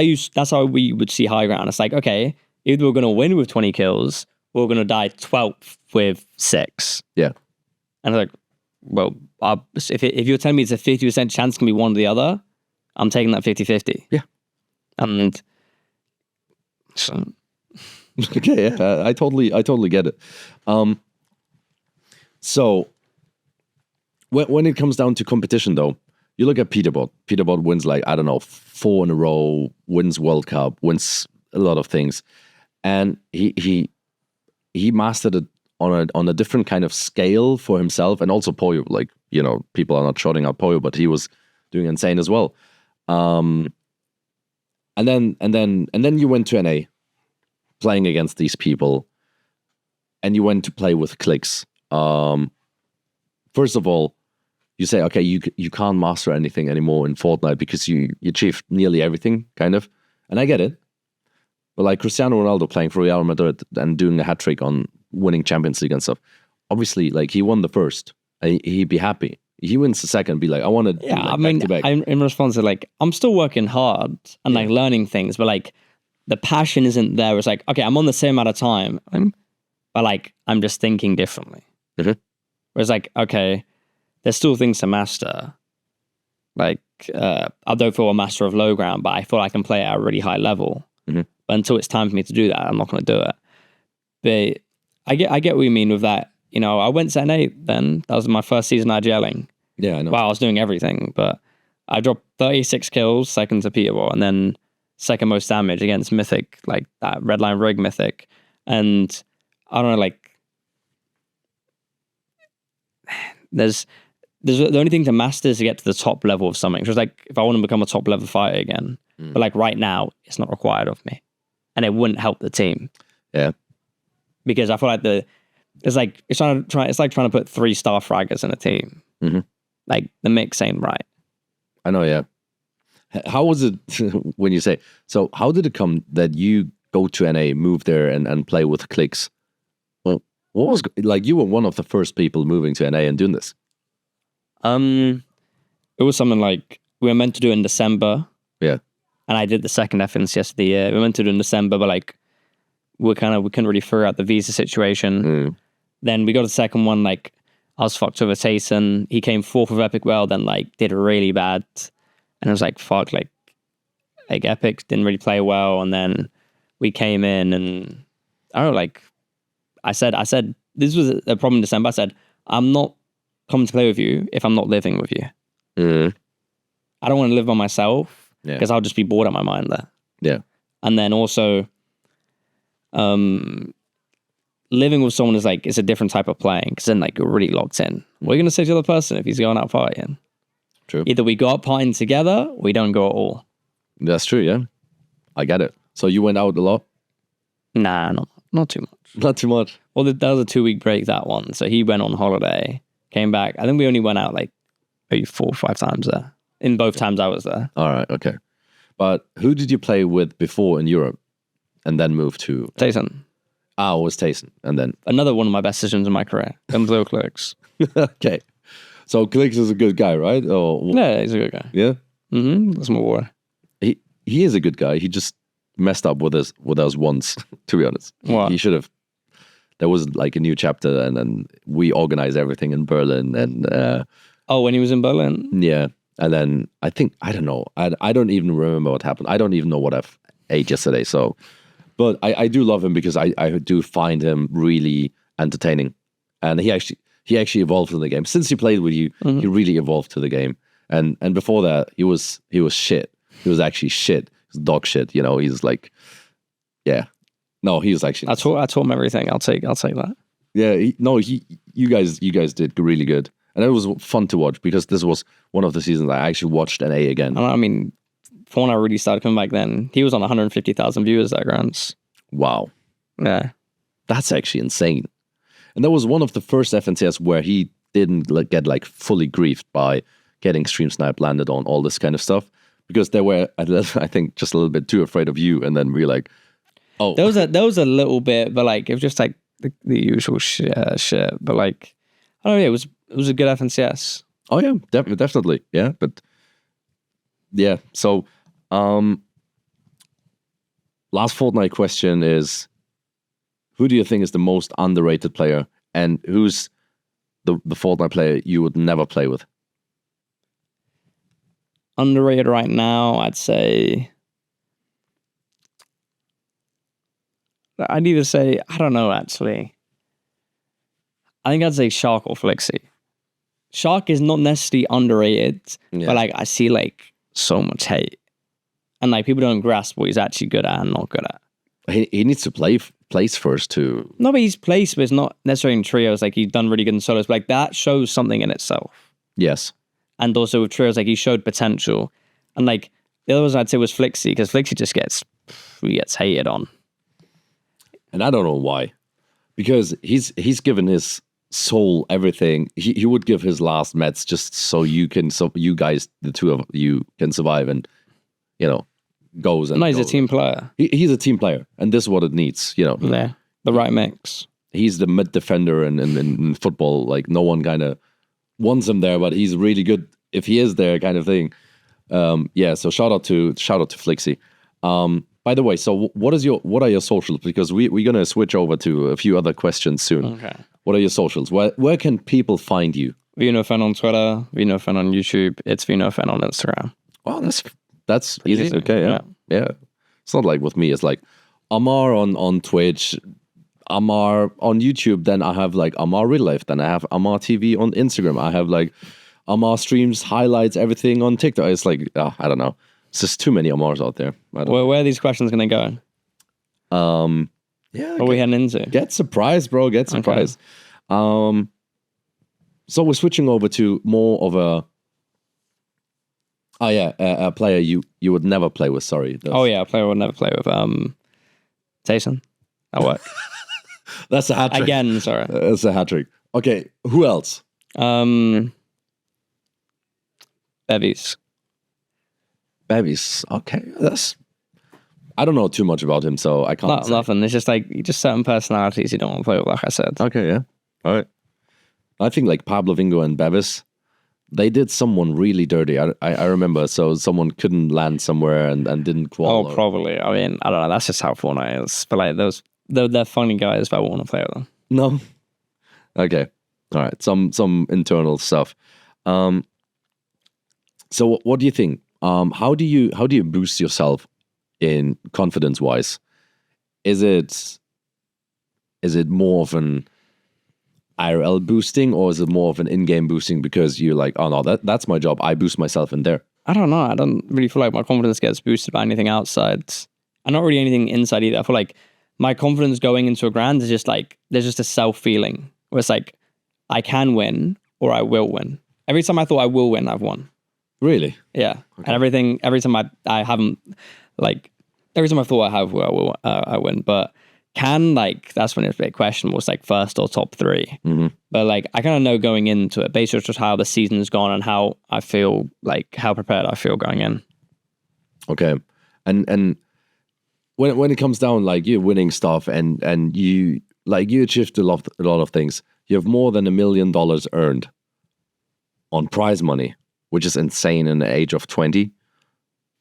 S2: how we would see high ground. It's like, okay, either we're gonna win with 20 kills, or we're gonna die 12th with 6.
S1: Yeah.
S2: And it's like, well, if you're telling me it's a 50% chance can be one or the other, I'm taking that 50-50.
S1: Yeah.
S2: And so.
S1: Okay, yeah, I totally get it. So when it comes down to competition, though, you look at Peterbot. Peterbot wins like, I don't know, 4 in a row, wins World Cup, wins a lot of things, and he he mastered it on a different kind of scale for himself, and also Poyo. Like, you know, people are not shouting out Poyo, but he was doing insane as well. And then you went to NA, playing against these people, and you went to play with cliques. First of all, you say, okay, you can't master anything anymore in Fortnite because you achieved nearly everything, kind of. And I get it. But like Cristiano Ronaldo playing for Real Madrid and doing a hat trick on winning Champions League and stuff, obviously, like, he won the first. He'd be happy. He wins the second, be like, I want to do back-to-back.
S2: I'm in response to, like, I'm still working hard and like learning things, but like the passion isn't there. It's like, okay, I'm on the same amount of time, but like I'm just thinking differently.
S1: Mm-hmm.
S2: Whereas like, okay, there's still things to master. Like, I don't feel a master of low ground, but I feel I can play at a really high level.
S1: Mm-hmm.
S2: But until it's time for me to do that, I'm not going to do it. But I get what you mean with that. You know, I went to NA then. That was my first season IGLing.
S1: Yeah, I know.
S2: Wow, I was doing everything, but I dropped 36 kills, second to Peterborough, and then second most damage against Mythic, like that Redline Rig Mythic. And I don't know, like, there's the only thing to master is to get to the top level of something. So it's like, if I want to become a top level fighter again, but like right now, it's not required of me, and it wouldn't help the team.
S1: Yeah,
S2: because I feel like it's like trying to put 3-star fraggers in a team.
S1: Mm-hmm.
S2: Like, the mix ain't right.
S1: I know. Yeah. How was it when you say so? How did it come that you go to NA, move there, and play with cliques? Well, what was like? You were one of the first people moving to NA and doing this.
S2: It was something like we were meant to do it in December.
S1: Yeah.
S2: And I did the second FNCS of the year. We were meant to do it in December, but like we couldn't really figure out the visa situation. Then we got a second one, like I was fucked over Tyson. He came fourth with Epic Well, then like did really bad. And I was like, fuck, like Epic didn't really play well. And then we came in and I don't know, like I said, this was a problem in December. I said, I'm not coming to play with you if I'm not living with you. I don't want to live by myself because I'll just be bored out of my mind there.
S1: Yeah.
S2: And then also, living with someone is like, it's a different type of playing because then like you're really locked in. What are you going to say to the other person if he's going out partying?
S1: True.
S2: Either we go out partying together or we don't go at all.
S1: That's true, yeah. I get it. So you went out a lot?
S2: Nah, not too much.
S1: Not too much.
S2: Well, that was a 2-week break, that one. So he went on holiday, came back. I think we only went out like maybe 4 or 5 times there. In both times I was there.
S1: All right, okay. But who did you play with before in Europe and then moved to?
S2: Tyson.
S1: Ah, it was Tyson. And then?
S2: Another one of my best decisions in my career. Them Blue Clerks.
S1: Okay. So Clicks is a good guy, right? Or
S2: yeah, he's a good guy.
S1: Yeah?
S2: Mm-hmm. That's my boy.
S1: He is a good guy. He just messed up with us once, to be honest.
S2: What?
S1: He should have. There was like a new chapter and then we organized everything in Berlin and
S2: when he was in Berlin?
S1: Yeah. And then I don't know. I don't even remember what happened. I don't even know what I've ate yesterday. So, but I do love him because I do find him really entertaining. And he actually evolved in the game. Since he played with you, he really evolved to the game. And before that, he was shit. He was actually shit. He was dog shit. You know, he's like, yeah. No, he was actually.
S2: I taught him everything. I'll take that.
S1: Yeah. You guys did really good. And it was fun to watch because this was one of the seasons I actually watched NA again.
S2: I mean, for when I really started coming back then, he was on 150,000 viewers at Grants.
S1: Wow.
S2: Yeah.
S1: That's actually insane. And that was one of the first FNCS where he didn't get like fully griefed by getting stream snipe landed on all this kind of stuff. Because they were, I think, just a little bit too afraid of you. And then we're like, oh.
S2: There was a little bit, but like, it was just like the usual shit. But like, I don't know, it was a good FNCS.
S1: Oh yeah, definitely. Yeah, but yeah. So, last Fortnite question is, who do you think is the most underrated player, and who's the Fortnite player you would never play with?
S2: Underrated right now, I'd say. I'd either say, I don't know actually. I think I'd say Shark or Flixie. Shark is not necessarily underrated, but like I see like so much hate, and like people don't grasp what he's actually good at and not good at.
S1: He needs to place first to.
S2: No, but he's placed, but it's not necessarily in trios. Like, he's done really good in solos. But, like, that shows something in itself.
S1: Yes.
S2: And also with trios, like, he showed potential. And, like, the other one I'd say was Flixie, because Flixie just gets hated on.
S1: And I don't know why. Because he's given his soul everything. He would give his last meds just so you guys, the two of you, can survive and, goes and
S2: no, he's
S1: goes.
S2: a team player.
S1: He's a team player, and this is what it needs.
S2: Yeah, the right mix.
S1: He's the mid defender in football. Like, no one kind of wants him there, but he's really good if he is there, kind of thing. So shout out to Flixie. By the way, so what are your socials? Because we're gonna switch over to a few other questions soon.
S2: Okay.
S1: What are your socials? Where can people find you?
S2: VenoFan on Twitter, VenoFan on YouTube. It's VenoFan on Instagram.
S1: Oh, that's easy. Okay, yeah. It's not like with me. It's like Amar on Twitch, Amar on YouTube. Then I have like Amar Real Life. Then I have Amar TV on Instagram. I have like Amar streams, highlights, everything on TikTok. It's like, I don't know. It's just too many Amars out there.
S2: Where are these questions going to go? What are we heading into?
S1: Get surprised, bro. Get surprised. Okay. So we're switching over to more of a player you would never play with. Sorry.
S2: A player I would never play with. Tyson at work.
S1: That's a hat trick.
S2: Again, sorry.
S1: That's a hat trick. Okay, who else?
S2: Bevies.
S1: Okay, I don't know too much about him, so I can't.
S2: Nothing. It's just like certain personalities you don't want to play with, like I said.
S1: Okay, yeah. All right. I think like Pablo Vingo and Bevis, they did someone really dirty. I remember. So someone couldn't land somewhere and didn't qualify.
S2: Oh, probably. I mean, I don't know. That's just how Fortnite is. But like they're funny guys, but I won't want to play with them.
S1: No. Okay. All right. Some internal stuff. So what do you think? How do you boost yourself in confidence wise? Is it more of an IRL boosting, or is it more of an in-game boosting because you're like, oh no, that's my job, I boost myself in there?
S2: I don't know. I don't really feel like my confidence gets boosted by anything outside. And not really anything inside either. I feel like my confidence going into a grand is just like, there's just a self-feeling where it's like, I can win or I will win. Every time I thought I will win, I've won.
S1: Really?
S2: Yeah. Okay. And every time I haven't, like, every time I thought I have, I win. But that's when it's a big question, was like first or top three.
S1: Mm-hmm.
S2: But like, I kind of know going into it based on just how the season's gone and how I feel, like how prepared I feel going in.
S1: Okay. And when it comes down, like, you're winning stuff and you achieved a lot of things. You have more than $1 million earned on prize money, which is insane in the age of 20.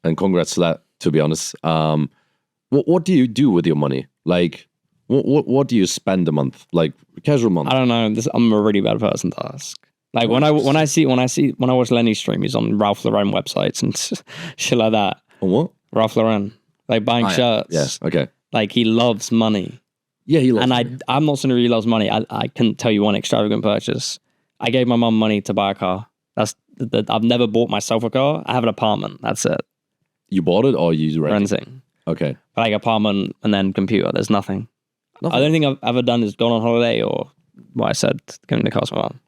S1: And congrats to that, to be honest. What do you do with your money? Like, what do you spend a month? Like, casual month?
S2: I don't know. I'm a really bad person to ask. Like, when I watch Lenny stream, he's on Ralph Lauren websites and shit like that.
S1: On what?
S2: Ralph Lauren. Like, buying shirts.
S1: Yes, okay.
S2: Like, he loves money.
S1: Yeah, he loves
S2: and
S1: money.
S2: I'm not someone who really loves money. I couldn't tell you one extravagant purchase. I gave my mum money to buy a car. I've never bought myself a car. I have an apartment. That's it.
S1: You bought it or you
S2: renting?
S1: Okay.
S2: Like apartment and then computer. There's nothing. The only thing I've ever done is gone on holiday or what I said, going to cost my mum.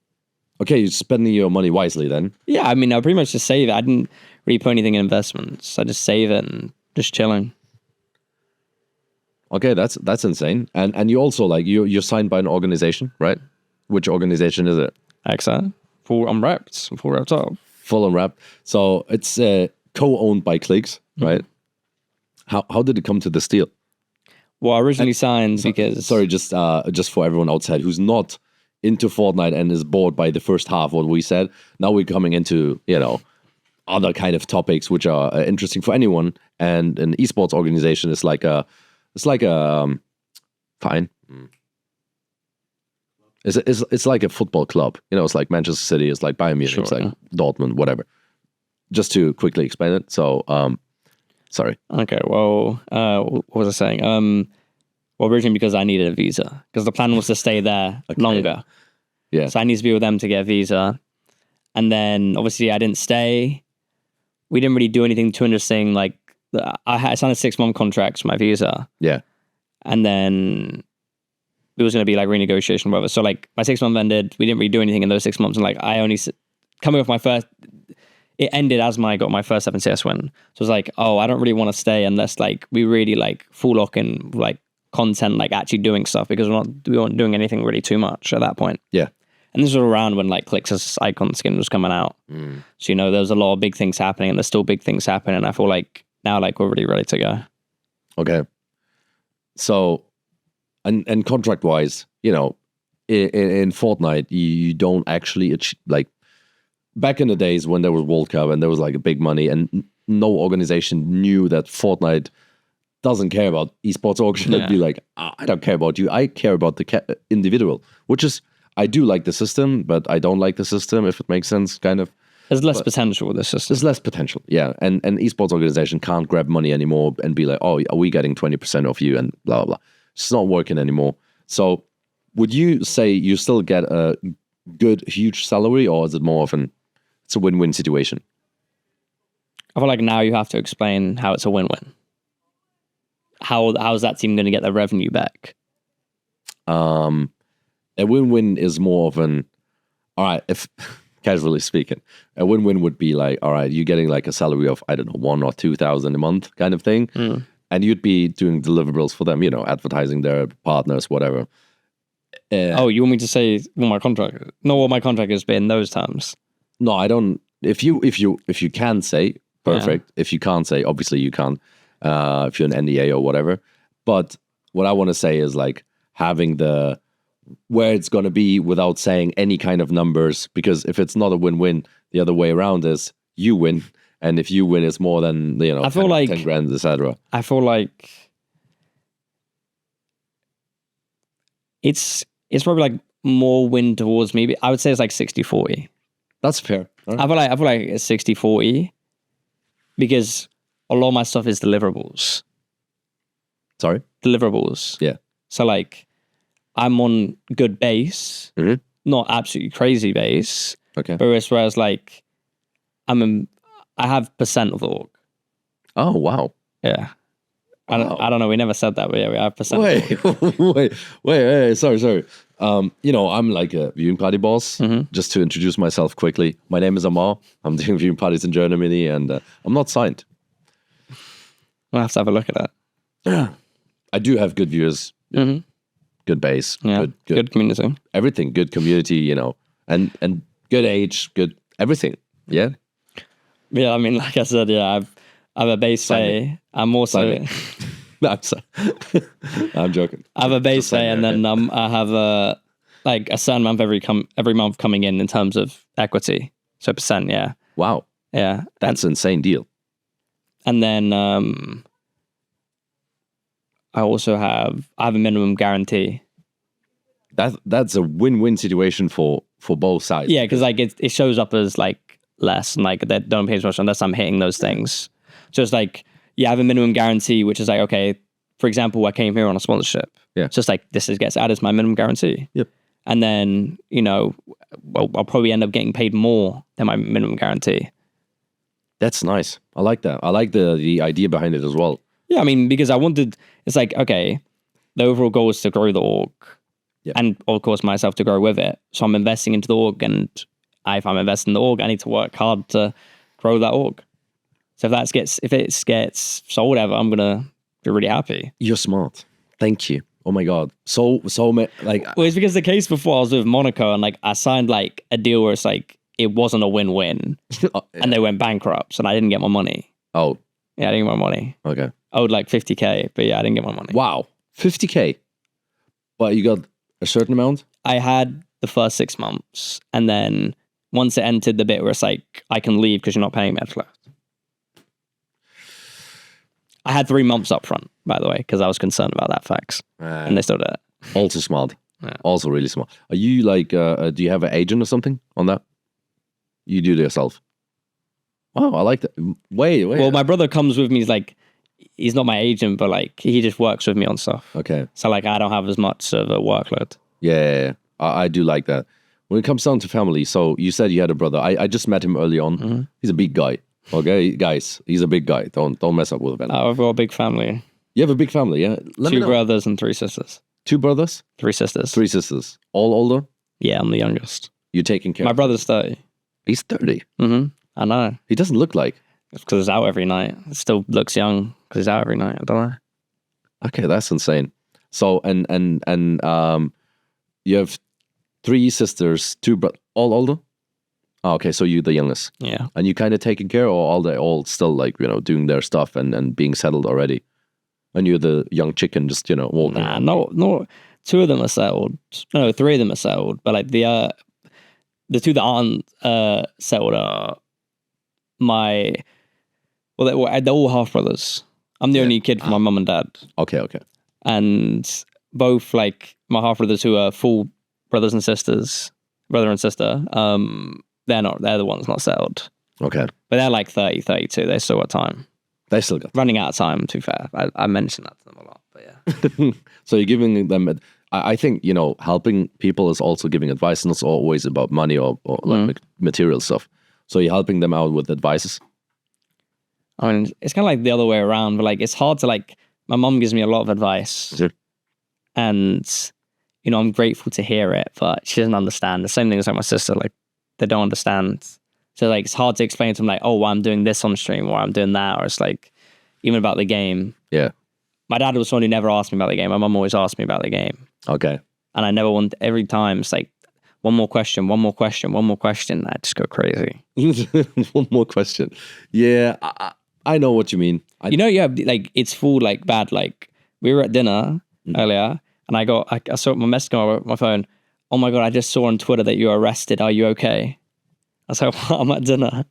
S1: Okay, you're spending your money wisely then.
S2: Yeah, I mean, I pretty much just save it. I didn't really put anything in investments. I just save it and just chilling.
S1: Okay, that's insane. And you also, like, you're signed by an organization, right? Which organization is it?
S2: EXA. Full unwrapped up.
S1: Full unwrapped. So it's co-owned by Clicks, right? How did it come to this deal?
S2: Well, I originally signed because...
S1: Sorry, just for everyone outside who's not into Fortnite and is bored by the first half, what we said, now we're coming into, other kind of topics which are interesting for anyone. And an esports organization is like a... It's like a... fine. It's like a football club. It's like Manchester City, it's like Bayern Munich, it's like Dortmund, whatever. Just to quickly explain it. So, sorry.
S2: Okay, well, what was I saying? Well, originally because I needed a visa. Because the plan was to stay there longer.
S1: Yeah.
S2: So I needed to be with them to get a visa. And then, obviously, I didn't stay. We didn't really do anything too interesting. Like, I signed a 6-month contract for my visa.
S1: Yeah.
S2: and then it was going to be like renegotiation or whatever. So like my 6 month ended. We didn't really do anything in those 6 months, and like I only coming off my first. It ended as I got my first 7CS win. So it was like, oh, I don't really want to stay unless like we really like full lock in like content, like actually doing stuff, because we weren't doing anything really too much at that point.
S1: Yeah.
S2: And this was around when like Clix's icon skin was coming out. So, there was a lot of big things happening, and there's still big things happening. And I feel like now like we're really ready to go. Okay.
S1: So, and contract wise, in Fortnite, you don't actually achieve, like back in the days when there was World Cup and there was like a big money and no organization knew that Fortnite doesn't care about esports auction. It'd be like, I don't care about you. I care about the individual, which is, I do like the system, but I don't like the system, if it makes sense, kind of.
S2: There's less potential with this system.
S1: There's less potential, yeah. And esports organization can't grab money anymore and be like, oh, are we getting 20% of you and blah, blah, blah. It's not working anymore. So would you say you still get a good, huge salary, or is it more of it's a win-win situation?
S2: I feel like now you have to explain how it's a win-win. How's that team going to get their revenue back?
S1: A win-win is more of all right, if casually speaking, a win-win would be like, all right, you're getting like a salary of, I don't know, 1,000 or 2,000 a month kind of thing. And you'd be doing deliverables for them, advertising their partners, whatever.
S2: Oh, you want me to say what my contract? Not what my contract is, but in those terms.
S1: No, I don't. If you can say, perfect. Yeah. If you can't say, obviously you can't. If you're an NDA or whatever. But what I want to say is like having where it's going to be without saying any kind of numbers, because if it's not a win-win, the other way around is you win, and if you win, it's more than I feel 10, like 10 grand, etc. I feel like
S2: it's probably like more win towards me. I would say it's like 60-40.
S1: That's fair.
S2: Right. I feel like it's 60-40 because a lot of my stuff is deliverables.
S1: Sorry?
S2: Deliverables.
S1: Yeah.
S2: So like I'm on good base, not absolutely crazy base.
S1: Okay.
S2: Whereas like I have percent of the org.
S1: Oh wow.
S2: Yeah. I don't know. We never said that, but yeah, we have percent.
S1: Wait. Sorry. I'm like a viewing party boss. Just to introduce myself quickly, my name is Amar. I'm doing viewing parties in Germany, and I'm not signed.
S2: We'll have to have a look at that.
S1: Yeah. I do have good viewers. Good base.
S2: Yeah. Good community.
S1: Everything. Good community. And good age. Good everything. Yeah.
S2: Yeah. I mean, like I said, yeah, I have a base pay. I'm also.
S1: No, I'm sorry. I'm joking.
S2: I have a base pay, and then I have a certain amount every month coming in terms of equity. So percent, yeah.
S1: Wow.
S2: Yeah.
S1: That's an insane deal.
S2: And then I also have a minimum guarantee.
S1: That's a win-win situation for both sides.
S2: Yeah, because like it shows up as like less, and like they don't pay as much unless I'm hitting those things. So it's like, I have a minimum guarantee, which is like, okay, for example, I came here on a sponsorship.
S1: Yeah.
S2: So it's like, gets added as my minimum guarantee.
S1: Yep.
S2: And then, I'll probably end up getting paid more than my minimum guarantee.
S1: That's nice. I like that. I like the idea behind it as well.
S2: Yeah, I mean, because it's like, okay, the overall goal is to grow the org.
S1: Yeah.
S2: And of course myself to grow with it. So I'm investing into the org, and if I'm investing in the org, I need to work hard to grow that org. So if it gets sold ever, I'm gonna be really happy.
S1: You're smart. Thank you. Oh my god. So like.
S2: Well, it's because the case before I was with Monaco, and like I signed like a deal where it's like it wasn't a win-win, and they went bankrupt, and I didn't get my money.
S1: Oh.
S2: Yeah, I didn't get my money.
S1: Okay.
S2: I owed like 50K, but yeah, I didn't get my money.
S1: Wow, 50K. But you got a certain amount?
S2: I had the first 6 months, and then once it entered the bit where it's like I can leave because you're not paying me after left. I had 3 months up front, by the way, because I was concerned about that fact. And they still did it.
S1: Also smart. Yeah. Also really smart. Are you like, do you have an agent or something on that? You do it yourself? Wow, I like that. Wait.
S2: Well, my brother comes with me. He's not my agent, but like he just works with me on stuff.
S1: Okay.
S2: So like I don't have as much of a workload.
S1: Yeah. I do like that. When it comes down to family, so you said you had a brother. I just met him early on. He's a big guy. Okay, guys, he's a big guy. Don't mess up with him.
S2: I've got a big family.
S1: You have a big family, yeah? Let me
S2: Two
S1: know.
S2: brothers and 3 sisters.
S1: 2 brothers?
S2: 3 sisters.
S1: 3 sisters. All older?
S2: Yeah, I'm the youngest.
S1: You're taking care
S2: My
S1: of
S2: brother's 30.
S1: He's 30.
S2: I know.
S1: He doesn't look like.
S2: It's because he's out every night. It still looks young because he's out every night. I don't know.
S1: Okay, that's insane. So, and you have 3 sisters, 2 brothers, all older? Oh, okay, so you're the youngest.
S2: Yeah.
S1: And you kind of taking care, or all they all still like, doing their stuff and being settled already? And you're the young chicken just, walking.
S2: Nah, no. 2 of them are settled. No, 3 of them are settled. But like the 2 that aren't settled are they're all half brothers. I'm the only kid from my mum and dad.
S1: Okay.
S2: And both like my half brothers who are full brother and sister, they're the ones not settled.
S1: Okay.
S2: But they're like 30, 32. They still got time.
S1: They still got
S2: Running out of time, to be fair. I mentioned that to them a lot, but yeah.
S1: So you're giving them, I think, helping people is also giving advice, and it's always about money or like material stuff. So you're helping them out with advices?
S2: I mean, it's kind of like the other way around, but like, it's hard to like, my mum gives me a lot of advice.
S1: Sure.
S2: And, I'm grateful to hear it, but she doesn't understand. The same thing as like my sister, like, they don't understand. So like, it's hard to explain to them like, oh, well, I'm doing this on stream, or I'm doing that, or it's like, even about the game.
S1: Yeah.
S2: My dad was someone who never asked me about the game. My mum always asked me about the game.
S1: Okay.
S2: And I never want, every time it's like, one more question. I just go crazy.
S1: One more question. Yeah, I know what you mean.
S2: Yeah, like it's full like bad. Like we were at dinner earlier, and I saw my message on my phone. Oh my God, I just saw on Twitter that you were arrested. Are you okay? I was like, well, I'm at dinner.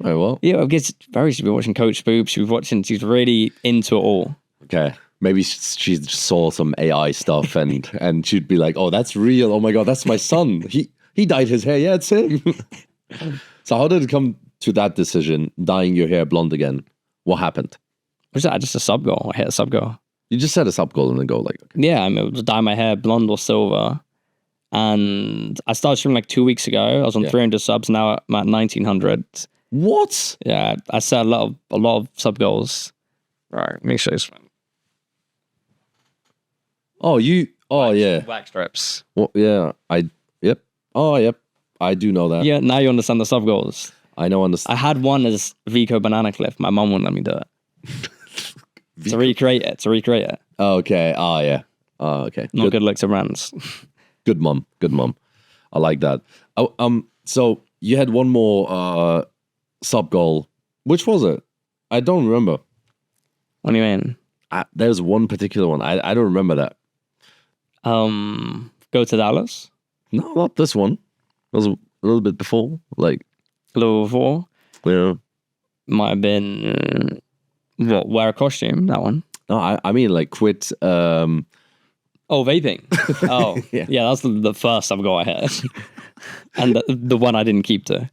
S1: Oh, well.
S2: Yeah, I guess Barry should be watching Coach Boob. She's really into it all.
S1: Okay. Maybe she saw some AI stuff and she'd be like, oh, that's real. Oh my God, that's my son. He dyed his hair. Yeah, it's him. So how did it come to that decision, dyeing your hair blonde again? What happened?
S2: Was that just a sub goal? I hit a sub goal.
S1: You just set a sub goal and then go like, okay.
S2: Yeah, I mean, it was dye my hair blonde or silver. And I started streaming like 2 weeks ago. I was on 300 subs. Now I'm at 1900.
S1: What?
S2: Yeah, I set a lot of sub goals. All right, make sure it's
S1: yeah.
S2: black strips.
S1: Well, yeah, yep. Oh, yep. I do know that.
S2: Yeah, now you understand the sub goals.
S1: I
S2: I had one as Vico Banana Cliff. My mum wouldn't let me do it. To recreate it.
S1: Oh, okay. Oh, yeah. Oh, okay.
S2: Not good looks of brands.
S1: Good mum. I like that. Oh, so you had one more sub goal. Which was it? I don't remember.
S2: What do you mean?
S1: There's one particular one. I don't remember that.
S2: Go to Dallas.
S1: No, not this one. It was a little bit before. Like
S2: A little before.
S1: Yeah.
S2: Might have been wear a costume. That one.
S1: No, I mean like quit.
S2: Oh, vaping. Oh, yeah. That's the first I've got ahead, and the one I didn't keep to.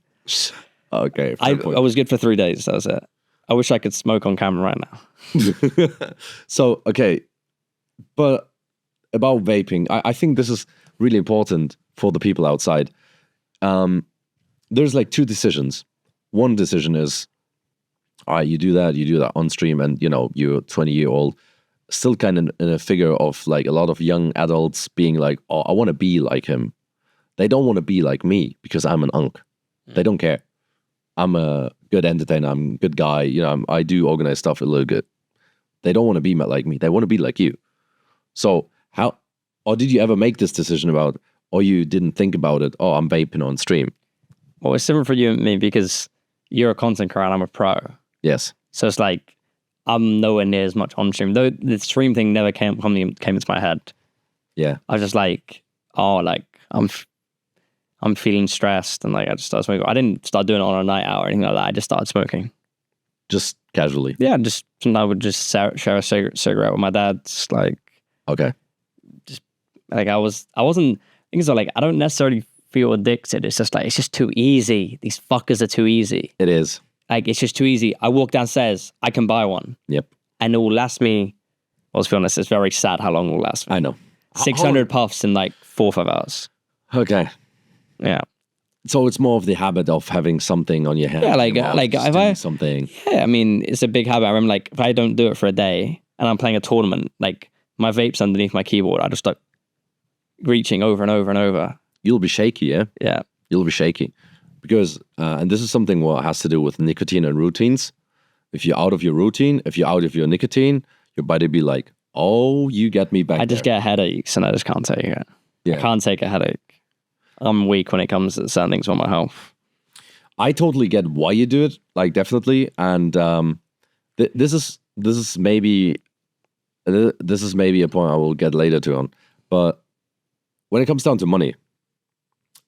S1: Okay.
S2: I was good for 3 days. That was it. I wish I could smoke on camera right now.
S1: So, okay. But about vaping, I think this is really important for the people outside. There's like 2 decisions. One decision is, all right, you do that on stream, and you're a 20-year-old, still kind of in a figure of like a lot of young adults being like, oh, I want to be like him. They don't want to be like me because I'm an unk. They don't care. I'm a good entertainer. I'm a good guy. I do organize stuff a little good. They don't want to be like me. They want to be like you. So or did you ever make this decision about, or you didn't think about it? Oh, I'm vaping on stream.
S2: Well, it's different for you and me because you're a content creator and I'm a pro.
S1: Yes.
S2: So it's like, I'm nowhere near as much on stream. Though the stream thing never came into my head.
S1: Yeah.
S2: I was just like, oh, like I'm feeling stressed, and like I just started smoking. I didn't start doing it on a night out or anything like that. I just started smoking.
S1: Just casually.
S2: Yeah, just sometimes I would just share a cigarette with my dad. Just like,
S1: okay.
S2: Just like I wasn't. Things are like I don't necessarily feel addicted. It's just like it's just too easy. These fuckers are too easy.
S1: It is.
S2: Like it's just too easy. I walk downstairs. I can buy one.
S1: Yep.
S2: And it will last me. Well, let's be honest. It's very sad how long it will last me.
S1: I know.
S2: 600 puffs in like 4 or 5 hours.
S1: Okay.
S2: Yeah.
S1: So it's more of the habit of having something on your hand.
S2: Yeah, like if I
S1: something.
S2: Yeah, I mean, it's a big habit. I remember like if I don't do it for a day, and I'm playing a tournament, like my vape's underneath my keyboard. I just start reaching over and over and over.
S1: You'll be shaky, yeah?
S2: Yeah.
S1: You'll be shaky. Because, and this is something what has to do with nicotine and routines. If you're out of your routine, if you're out of your nicotine, your body be like, oh, you get me back
S2: I just
S1: there.
S2: get headaches and I just can't take it.
S1: Yeah.
S2: I can't take a headache. I'm weak when it comes to certain things on my health.
S1: I totally get why you do it, like definitely. And this is maybe a point I will get later to on. But when it comes down to money,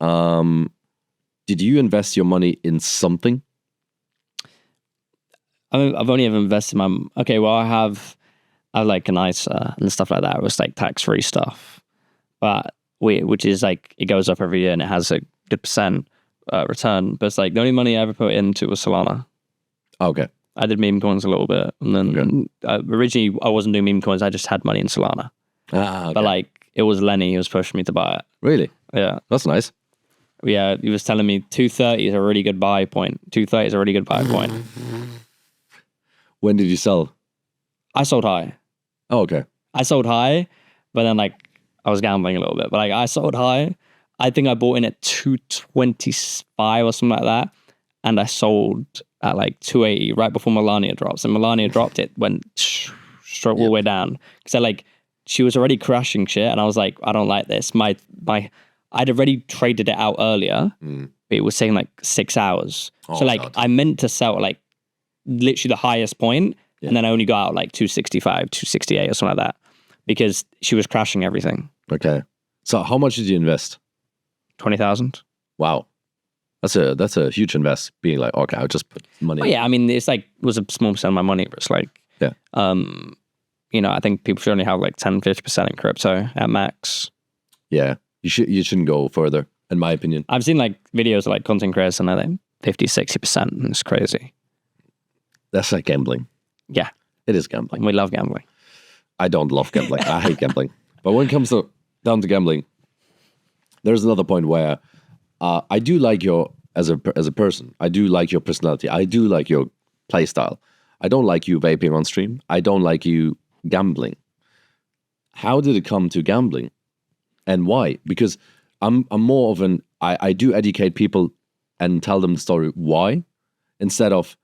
S1: did you invest your money in something?
S2: I mean, I've only ever invested I have like an ISA and stuff like that. It was like tax-free stuff, but which is like, it goes up every year and it has a good percent return. But it's like the only money I ever put into was Solana.
S1: Okay.
S2: I did meme coins a little bit, and then originally I wasn't doing meme coins. I just had money in Solana.
S1: Okay.
S2: But like, it was Lenny who was pushing me to buy it.
S1: Really?
S2: Yeah.
S1: That's nice.
S2: Yeah, he was telling me 230 is a really good buy point. 230 is a really good buy point.
S1: When did you sell?
S2: I sold high.
S1: Oh, okay.
S2: I sold high, but then like I was gambling a little bit. But like I sold high. I think I bought in at 225 or something like that, and I sold at like 280 right before Melania drops. And Melania dropped, it went straight all the way down because she was already crashing shit, and I was like, I don't like this. I'd already traded it out earlier, but it was saying like 6 hours. So like God. I meant to sell like literally the highest point, and then I only got out like 265, 268 or something like that because she was crashing everything.
S1: Okay. So how much did you invest?
S2: 20,000.
S1: Wow. That's a huge invest, being like, okay, I'll just put money.
S2: Well, yeah, I mean, it's like, it was a small percent of my money, but it's like, I think people should only have like 10, 50% in crypto at max.
S1: Yeah. You shouldn't go further, in my opinion.
S2: I've seen like videos of like content creators and I think 50, 60%, and it's crazy.
S1: That's like gambling.
S2: Yeah.
S1: It is gambling.
S2: We love gambling.
S1: I don't love gambling. I hate gambling. But when it comes down to gambling, there's another point where I do like your, as a person, I do like your personality. I do like your play style. I don't like you vaping on stream. I don't like you gambling. How did it come to gambling? And why? Because I'm more of I do educate people and tell them the story why, instead of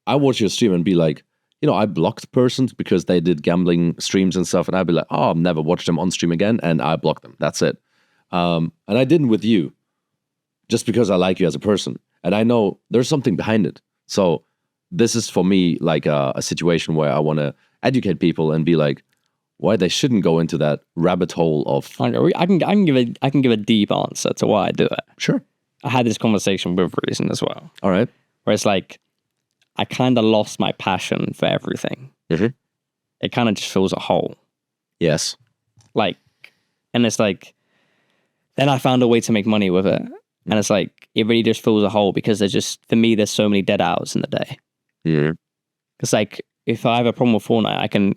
S1: I watch your stream and be like, I blocked persons because they did gambling streams and stuff, and I'd be like, oh, I've never watched them on stream again, and I blocked them. That's it. And I didn't with you, just because I like you as a person, and I know there's something behind it. So this is for me like a situation where I want to educate people and be like, why they shouldn't go into that rabbit hole of.
S2: I can give a deep answer to why I do it.
S1: Sure.
S2: I had this conversation with Reason as well.
S1: All right.
S2: Where it's like, I kind of lost my passion for everything. Mm-hmm. It kind of just fills a hole.
S1: Yes.
S2: Like, and it's like, then I found a way to make money with it. And it's like, it really just fills a hole because for me, there's so many dead hours in the day.
S1: Yeah.
S2: It's like, if I have a problem with Fortnite, I can,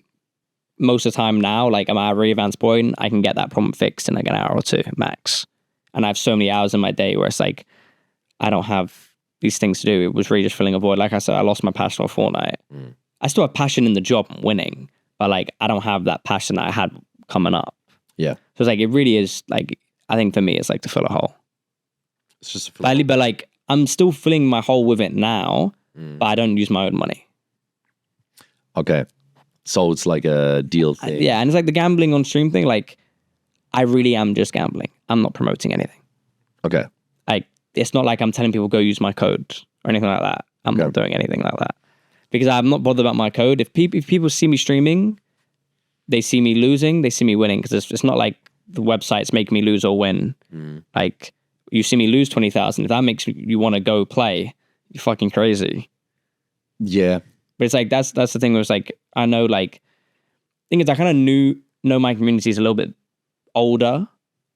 S2: most of the time now, like I'm at a really advanced point, I can get that problem fixed in like an hour or two max. And I have so many hours in my day where it's like, I don't have these things to do. It was really just filling a void. Like I said, I lost my passion for Fortnite. I still have passion in the job and winning, but like I don't have that passion that I had coming up.
S1: Yeah.
S2: So it's like, it really is like, I think for me, it's like to fill a hole.
S1: It's just
S2: but like I'm still filling my hole with it now, but I don't use my own money.
S1: Okay. So it's like a deal thing.
S2: Yeah, and it's like the gambling on stream thing, like I really am just gambling. I'm not promoting anything.
S1: Okay.
S2: It's not like I'm telling people go use my code or anything like that. I'm not doing anything like that. Because I'm not bothered about my code. If people see me streaming, they see me losing, they see me winning. Because it's not like the websites make me lose or win. Like, you see me lose 20,000. If that makes you want to go play, you're fucking crazy.
S1: Yeah.
S2: But it's like, that's the thing where it's like, I know, like, thing is, I kind of know my community is a little bit older.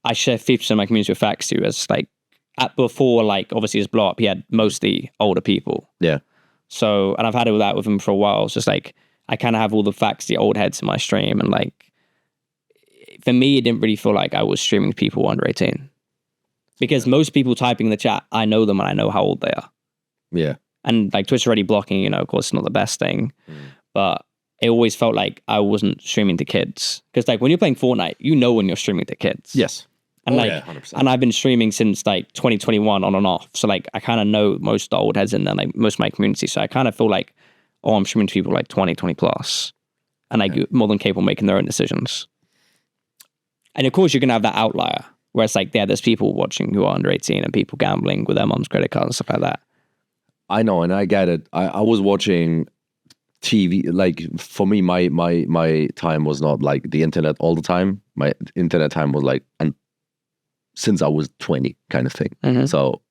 S2: I share 50% of my community with Faxu as like, before, like, obviously his blow up, he had mostly older people.
S1: Yeah.
S2: So, and I've had that with him for a while. It's just like, I kind of have all the old heads in my stream. And like, for me, it didn't really feel like I was streaming to people under 18. Because most people typing in the chat, I know them and I know how old they are.
S1: Yeah.
S2: And like Twitch already blocking, of course, it's not the best thing. But it always felt like I wasn't streaming to kids. Because like when you're playing Fortnite, you know when you're streaming to kids.
S1: Yes.
S2: And
S1: 100%.
S2: and I've been streaming since like 2021 on and off. So like I kind of know most of the old heads in there, like most of my community. So I kind of feel like, oh, I'm streaming to people like 20 plus. And like more than capable of making their own decisions. And of course you're gonna have that outlier where it's like, yeah, there's people watching who are under 18 and people gambling with their mom's credit card and stuff like that.
S1: I know, and I get it. I was watching TV. Like for me, my time was not like the internet all the time. My internet time was like, and since I was 20 kind of thing.
S2: Mm-hmm.
S1: So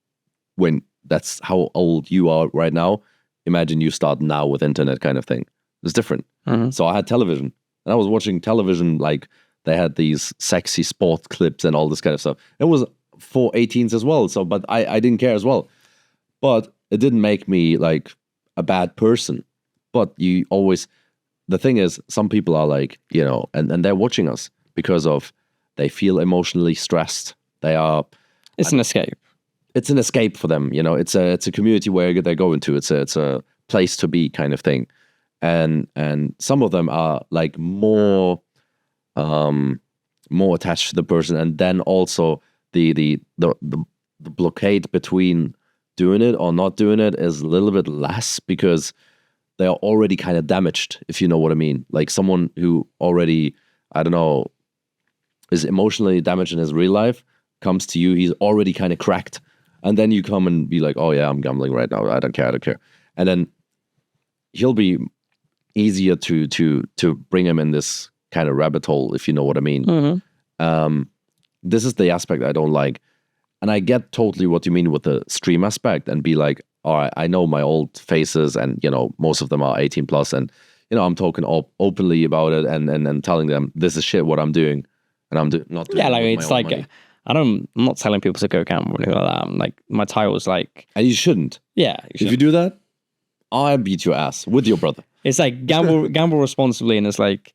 S1: when that's how old you are right now, imagine you start now with internet kind of thing. It's different.
S2: Mm-hmm.
S1: So I had television and I was watching television. Like they had these sexy sport clips and all this kind of stuff. It was for 18s as well. So, but I didn't care as well. But it didn't make me like a bad person. But you always, the thing is, some people are like, you know, and they're watching us because of they feel emotionally stressed. They are.
S2: It's an escape.
S1: It's an escape for them. You know, it's a community where they go into. It's a place to be kind of thing. And some of them are like more attached to the person, and then also the blockade between doing it or not doing it is a little bit less because they are already kind of damaged, if you know what I mean. Like someone who already, I don't know, is emotionally damaged in his real life comes to you, he's already kind of cracked, and then you come and be like, oh yeah, I'm gambling right now, I don't care, and then he'll be easier to bring him in this kind of rabbit hole, if you know what I mean.
S2: Mm-hmm.
S1: This is the aspect I don't like. And I get totally what you mean with the stream aspect and be like, all right, I know my old faces and, you know, most of them are 18 plus and, you know, I'm talking openly about it and telling them this is shit what I'm doing and I'm not doing
S2: yeah, like
S1: it with
S2: it's
S1: my own
S2: like
S1: money.
S2: I'm not telling people to go gamble or anything like that. I'm like, my title's like,
S1: And you shouldn't.
S2: yeah,
S1: If you do that, I beat your ass with your brother.
S2: It's like gamble responsibly, and it's like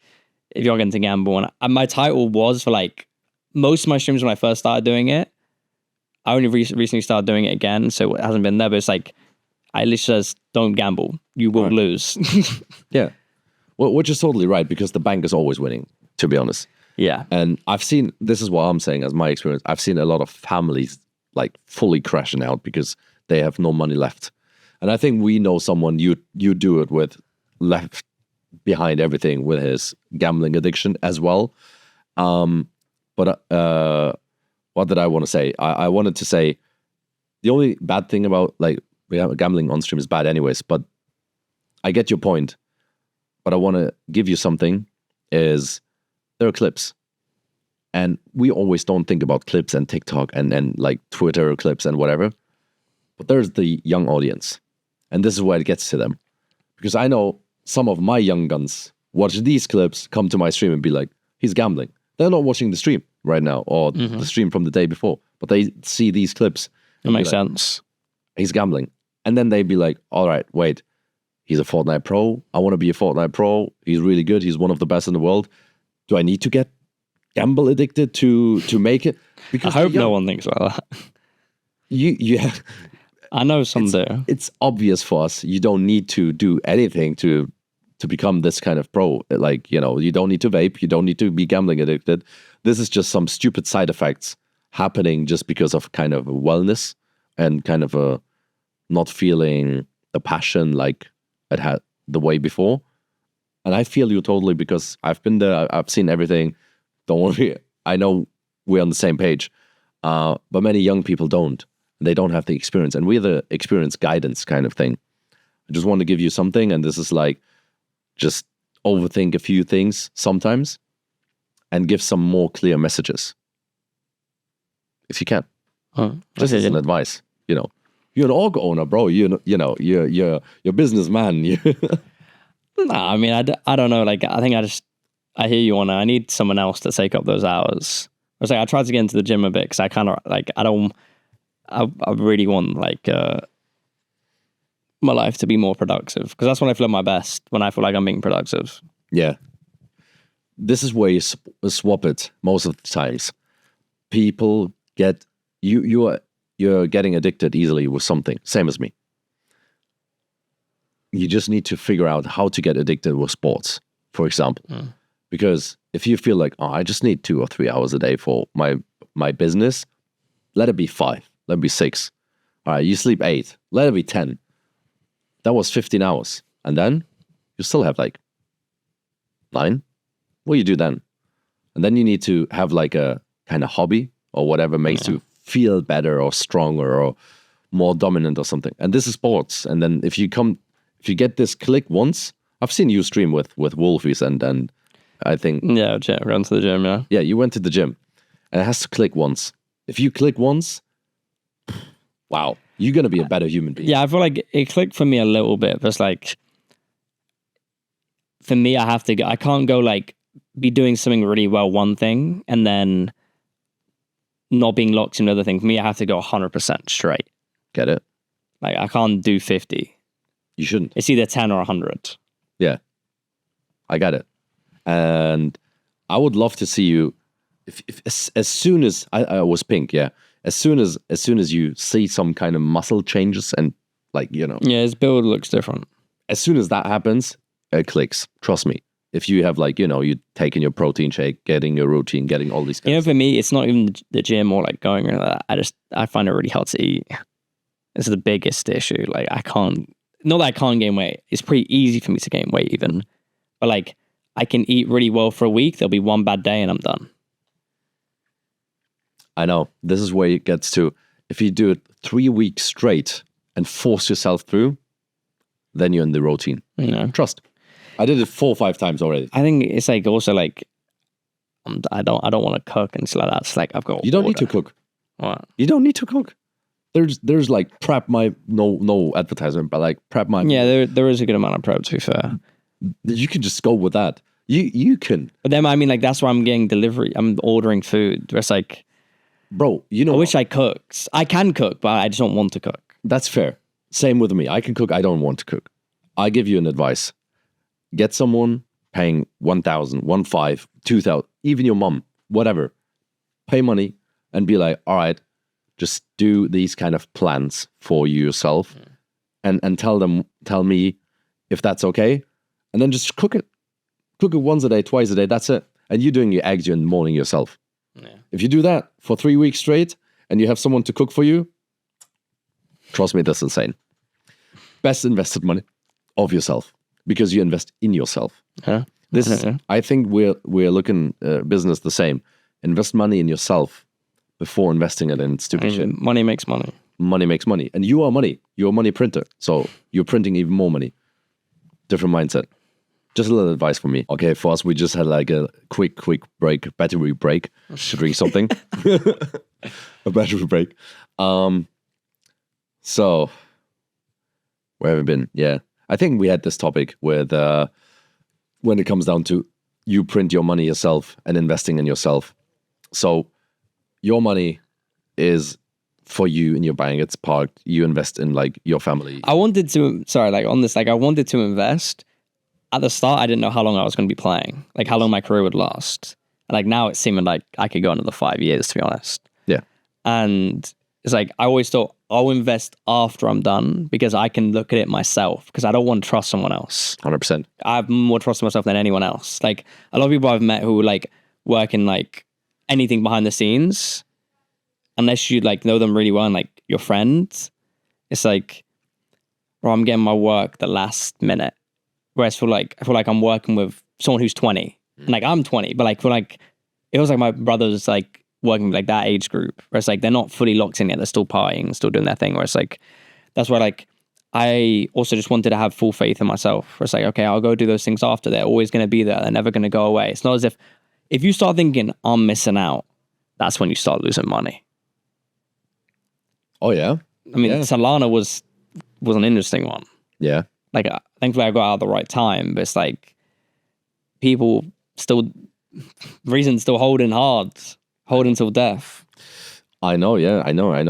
S2: if you're going to gamble. And my title was for like most of my streams when I first started doing it. I only recently started doing it again, so it hasn't been there. But it's like I literally says, "Don't gamble, you will lose."
S1: Yeah, well, which is totally right because the bank is always winning. To be honest.
S2: Yeah,
S1: and I've seen, this is what I'm saying as my experience, I've seen a lot of families like fully crashing out because they have no money left. And I think we know someone you do it with, left behind everything with his gambling addiction as well. But what did I want to say? I wanted to say the only bad thing about like gambling on stream is bad anyways, but I get your point. But I want to give you something is there are clips. And we always don't think about clips and TikTok and like Twitter clips and whatever. But there's the young audience. And this is where it gets to them. Because I know some of my young guns watch these clips, come to my stream and be like, he's gambling. They're not watching the stream right now or the stream from the day before. But they see these clips.
S2: that makes sense.
S1: He's gambling. And then they'd be like, all right, wait. He's a Fortnite pro. I want to be a Fortnite pro. He's really good. He's one of the best in the world. Do I need to get gamble addicted to make it?
S2: Because I hope no one thinks like that.
S1: Yeah.
S2: I know some do.
S1: It's obvious for us. You don't need to do anything to become this kind of pro. Like, you know, you don't need to vape. You don't need to be gambling addicted. This is just some stupid side effects happening just because of kind of wellness and kind of a not feeling the passion like it had the way before. And I feel you totally because I've been there. I've seen everything. Don't worry. I know we're on the same page. But many young people don't. They don't have the experience. And we're the experience guidance kind of thing. I just want to give you something. And this is like, just overthink a few things sometimes and give some more clear messages. If you can. Just as an advice. You know, you're an org owner, bro. You're a businessman.
S2: Nah, I mean, I don't know. Like, I think I hear you on it. I need someone else to take up those hours. I was like, I tried to get into the gym a bit because I kind of like, I really want like my life to be more productive because that's when I feel at my best, when I feel like I'm being productive.
S1: Yeah. This is where you swap it most of the times. People get, you're getting addicted easily with something, same as me. You just need to figure out how to get addicted with sports for example. Because if you feel like, oh, I just need 2 or 3 hours a day for my business, let it be 5, let it be 6. All right, you sleep 8, let it be 10. That was 15 hours. And then you still have like 9. What do you do then? And then you need to have like a kind of hobby or whatever makes you feel better or stronger or more dominant or something. And this is sports. And then if you get this click once, I've seen you stream with Wolfies and I think...
S2: Yeah, run to the gym, yeah.
S1: Yeah, you went to the gym. And it has to click once. If you click once, wow, you're going to be a better human being.
S2: Yeah, I feel like it clicked for me a little bit. But it's like, for me, I can't go like, be doing something really well, one thing, and then not being locked in another thing. For me, I have to go 100% straight.
S1: Get it?
S2: Like, I can't do 50.
S1: You shouldn't.
S2: It's either 10 or 100.
S1: Yeah, I got it. And I would love to see you, if as soon as I was pink, yeah. As soon as you see some kind of muscle changes and like, you know.
S2: Yeah, his build looks different.
S1: As soon as that happens, it clicks. Trust me. If you have like, you know, you taking your protein shake, getting your routine, getting all these
S2: for me, it's not even the gym or like going or that. I find it really hard to eat. It's the biggest issue. Like not that I can't gain weight. It's pretty easy for me to gain weight even. But like, I can eat really well for a week. There'll be one bad day and I'm done.
S1: I know. This is where it gets to, if you do it 3 weeks straight and force yourself through, then you're in the routine.
S2: You know?
S1: Trust. I did it 4 or 5 times already.
S2: I think it's like also like, I don't want to cook and stuff like that. It's like I've got.
S1: You don't need to cook.
S2: What?
S1: You don't need to cook. There's like prep my no advertisement, but like prep my.
S2: Yeah, there is a good amount of prep, to be fair.
S1: You can just go with that. You can.
S2: But then I mean, like that's why I'm getting delivery. I'm ordering food. It's like,
S1: bro, you know.
S2: I wish I cooked. I can cook, but I just don't want to cook.
S1: That's fair. Same with me. I can cook. I don't want to cook. I give you an advice. Get someone paying 1,000, 1,500, 2,000, even your mom, whatever. Pay money and be like, all right, just do these kind of plans for yourself, and tell me if that's okay, and then just cook it. Cook it once a day, twice a day. That's it. And you're doing your eggs in the morning yourself.
S2: Yeah.
S1: If you do that for 3 weeks straight, and you have someone to cook for you, trust me, that's insane. Best invested money of yourself. Because you invest in yourself.
S2: Huh?
S1: I think we're looking business the same. Invest money in yourself before investing it in stupid shit.
S2: Money makes money.
S1: Money makes money. And you are money. You're a money printer. So you're printing even more money. Different mindset. Just a little advice from me. Okay, for us, we just had like a quick break, battery break to drink something. A battery break. So, where have we been? Yeah. I think we had this topic with when it comes down to you print your money yourself and investing in yourself. So your money is for you and you're buying it's parked. You invest in like your family.
S2: I wanted to invest. At the start, I didn't know how long I was going to be playing, like how long my career would last. And like now it's seeming like I could go another 5 years, to be honest.
S1: Yeah.
S2: And it's like, I always thought I'll invest after I'm done because I can look at it myself because I don't want to trust someone else.
S1: 100%.
S2: I have more trust in myself than anyone else. Like a lot of people I've met who like work in like anything behind the scenes, unless you like know them really well and like your friends, it's like, or I'm getting my work the last minute. Whereas I feel like I'm working with someone who's 20. And like I'm 20, but like it feels like my brother's like working with like that age group where it's like they're not fully locked in yet, they're still partying, still doing their thing, where it's like that's why like I also just wanted to have full faith in myself where it's like, okay, I'll go do those things after, they're always going to be there, they're never going to go away. It's not as if you start thinking I'm missing out, that's when you start losing money.
S1: Oh yeah,
S2: I mean Solana was an interesting one.
S1: Yeah,
S2: like thankfully I got out at the right time, but it's like people still reason still holding till death.
S1: I know, yeah, I know. I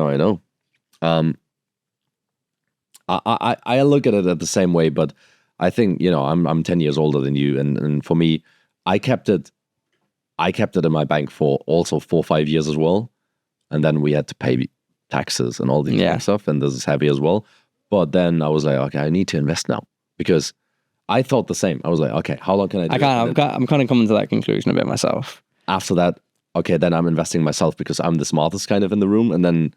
S1: look at it the same way, but I think, you know, I'm 10 years older than you, and for me, I kept it in my bank for also 4 or 5 years as well, and then we had to pay taxes and all these stuff, and this is heavy as well. But then I was like, okay, I need to invest now because I thought the same. I was like, okay, how long can I do it?
S2: I'm kind of coming to that conclusion a bit myself.
S1: After that, okay, then I'm investing in myself because I'm the smartest kind of in the room. And then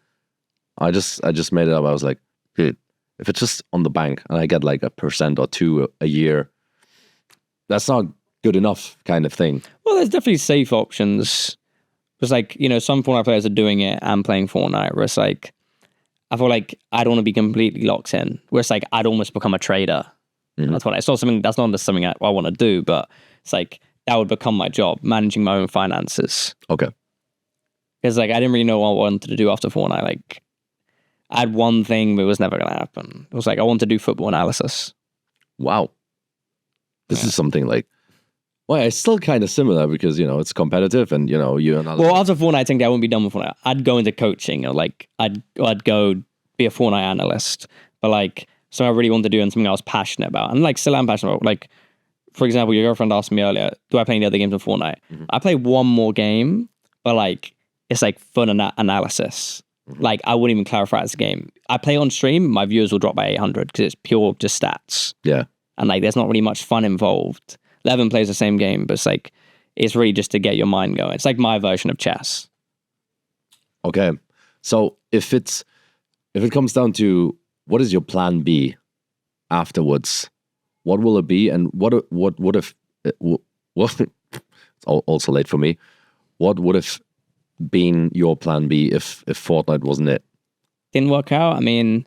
S1: I just made it up. I was like, dude, if it's just on the bank and I get like 1% or 2% a year, that's not good enough kind of thing.
S2: Well, there's definitely safe options. It's like, you know, some Fortnite players are doing it and playing Fortnite, where it's like, I feel like I don't want to be completely locked in, where it's like, I'd almost become a trader. That's what it's not something, that's not something I want to do, but it's like, that would become my job, managing my own finances.
S1: Okay.
S2: Because like, I didn't really know what I wanted to do after Fortnite. Like, I had one thing, but it was never going to happen. It was like, I want to do football analysis.
S1: Wow. This is something like, well, it's still kind of similar because, you know, it's competitive and, you know, you're not...
S2: Well, after Fortnite, I think I wouldn't be done with Fortnite. I'd go into coaching or like, I'd go be a Fortnite analyst. But like, something I really want to do and something I was passionate about. And like, still am passionate about. Like, for example, your girlfriend asked me earlier, do I play any other games of Fortnite? I play one more game, but like, it's like fun analysis. Like, I wouldn't even clarify it's a game. I play on stream, my viewers will drop by 800 because it's pure just stats.
S1: Yeah.
S2: And like, there's not really much fun involved. 11 plays the same game, but it's like, it's really just to get your mind going. It's like my version of chess.
S1: Okay. So if it comes down to what is your plan B afterwards, what will it be? And what if, it's also late for me. What would have been your plan B if Fortnite wasn't it?
S2: Didn't work out. I mean,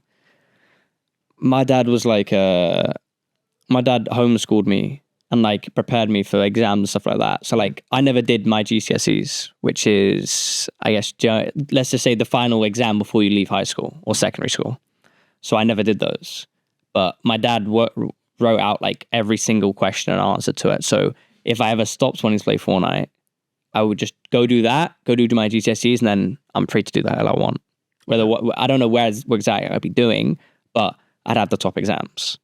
S2: my dad was like, my dad homeschooled me and like prepared me for exams and stuff like that. So like, I never did my GCSEs, which is, I guess, let's just say the final exam before you leave high school or secondary school. So I never did those. But my dad wrote out like every single question and answer to it. So if I ever stopped wanting to play Fortnite, I would just go do my GCSEs, and then I'm free to do that hell I want. I don't know where exactly I'd be doing, but I'd have the top exams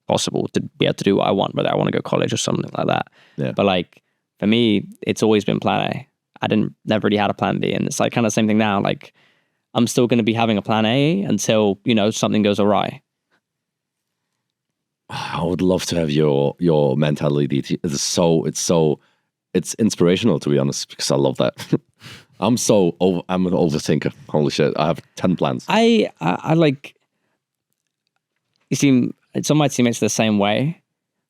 S2: possible to be able to do what I want, whether I want to go to college or something like that.
S1: Yeah.
S2: But like, for me, it's always been plan A. I never really had a plan B. And it's like kind of the same thing now. Like, I'm still going to be having a plan A until, you know, something goes awry.
S1: I would love to have your mentality. It's inspirational, to be honest, because I love that. I'm an overthinker. Holy shit. I have 10 plans.
S2: I like, you see, some of my teammates are the same way.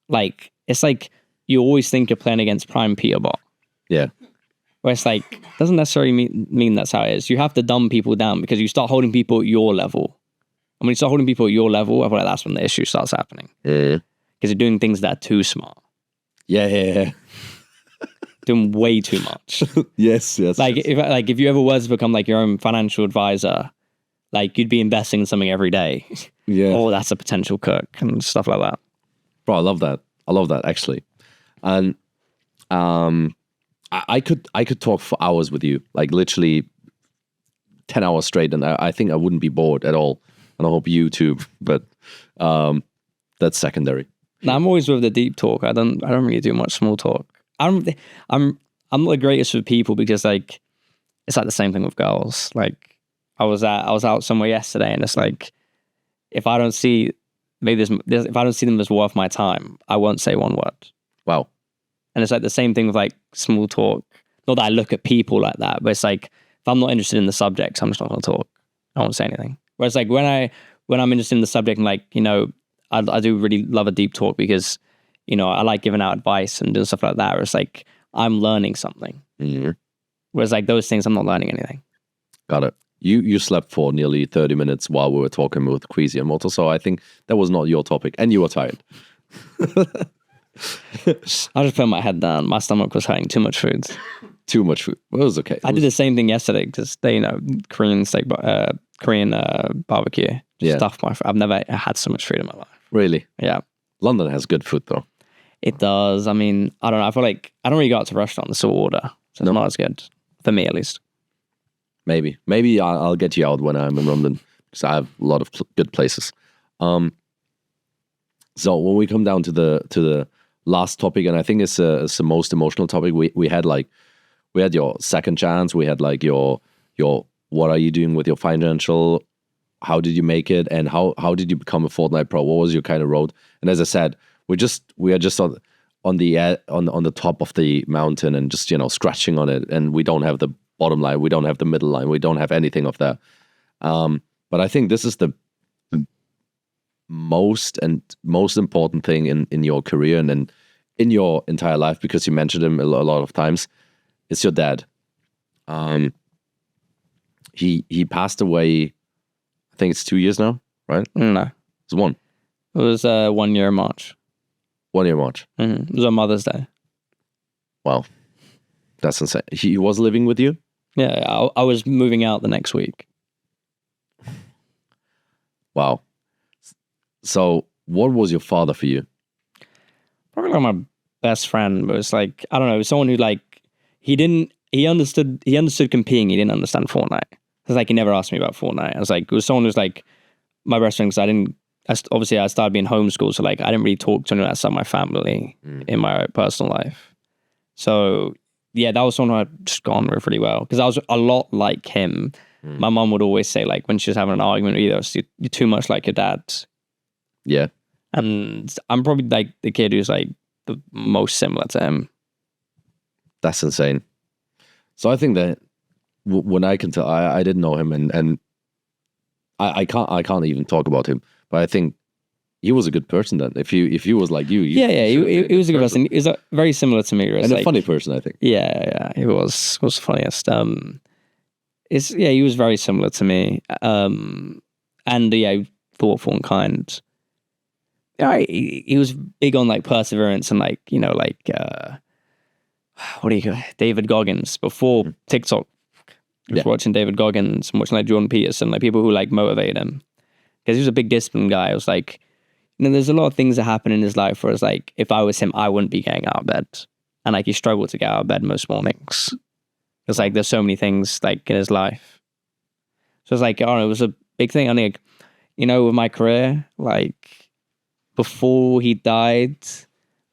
S2: Like, it's like you always think you're playing against Prime Peterbot.
S1: Yeah.
S2: Where it's like, doesn't necessarily mean that's how it is. You have to dumb people down because you start holding people at your level. And when you start holding people at your level, I feel like that's when the issue starts happening.
S1: Yeah.
S2: Because you're doing things that are too smart.
S1: Yeah.
S2: Doing way too much.
S1: Yes.
S2: Like, if you ever were to become like your own financial advisor, like you'd be investing in something every day.
S1: Yeah.
S2: Oh, that's a potential cook and stuff like that.
S1: Bro, I love that actually. And I could talk for hours with you, like literally 10 hours straight, and I think I wouldn't be bored at all. And I hope you too, but that's secondary.
S2: Now, I'm always with the deep talk. I don't really do much small talk. I'm not the greatest with people because like it's like the same thing with girls. Like I was out somewhere yesterday, and it's like if I don't see if I don't see them as worth my time, I won't say one word.
S1: Wow.
S2: And it's like the same thing with like small talk. Not that I look at people like that, but it's like if I'm not interested in the subject, I'm just not going to talk. I won't say anything. Whereas like when I'm interested in the subject, and like, you know, I do really love a deep talk because, you know, I like giving out advice and doing stuff like that. Where it's like I'm learning something.
S1: Mm-hmm.
S2: Whereas like those things, I'm not learning anything.
S1: Got it. You slept for nearly 30 minutes while we were talking with Queasy and Moto, so I think that was not your topic, and you were tired.
S2: I just put my head down. My stomach was hurting. Too much food.
S1: Too much food. Well, it was okay.
S2: I did the same thing yesterday because they, you know, Korean barbecue.
S1: Yeah.
S2: Stuff I've never had so much food in my life.
S1: Really?
S2: Yeah.
S1: London has good food though.
S2: It does. I mean, I don't know. I feel like I don't really go out to restaurants or order, so it's not as good for me at least. Maybe I'll get you out when I'm in London because I have a lot of good places. So when we come down to the last topic, and I think it's the most emotional topic, we had your second chance, we had like your what are you doing with your financial, how did you make it, and how did you become a Fortnite pro? What was your kind of road? And as I said,
S1: we are just on the top of the mountain and just, you know, scratching on it, and we don't have the bottom line, we don't have the middle line, we don't have anything of that. But I think this is the most important thing in your career and in your entire life, because you mentioned him a lot of times. It's your dad. He passed away, I think it's 2 years now, right?
S2: No.
S1: It's one.
S2: It was 1 year in March.
S1: 1 year March.
S2: It was on Mother's Day.
S1: Wow. That's insane. He was living with you?
S2: Yeah, I was moving out the next week.
S1: Wow. So what was your father for you?
S2: Probably like my best friend, but it's like, I don't know, someone who like, he understood competing, he didn't understand Fortnite. It's like, he never asked me about Fortnite. I was like, it was someone who's like my best friend, because obviously I started being homeschooled, so like I didn't really talk to anyone outside my family in my personal life. So yeah, that was someone I just got on with really well, because I was a lot like him. My mum would always say, like, when she was having an argument with us, you're too much like your dad.
S1: Yeah.
S2: And I'm probably like the kid who's like the most similar to him.
S1: That's insane. So I think that when I can tell, I didn't know him, and I can't even talk about him, but I think he was a good person then. If he was like you,
S2: he was a good person. He was very similar to me,
S1: and a funny person, I think.
S2: Yeah, he was the funniest. He was very similar to me, and thoughtful and kind. Yeah, he was big on like perseverance and like, you know, like David Goggins before TikTok. I was watching David Goggins and watching like Jordan Peterson, like people who like motivate him, because he was a big discipline guy. I was like, you know, there's a lot of things that happen in his life where it's like, if I was him, I wouldn't be getting out of bed, and like he struggled to get out of bed most mornings. It's like there's so many things like in his life. So it's like, I don't know, it was a big thing. I think, you know, with my career, like, before he died,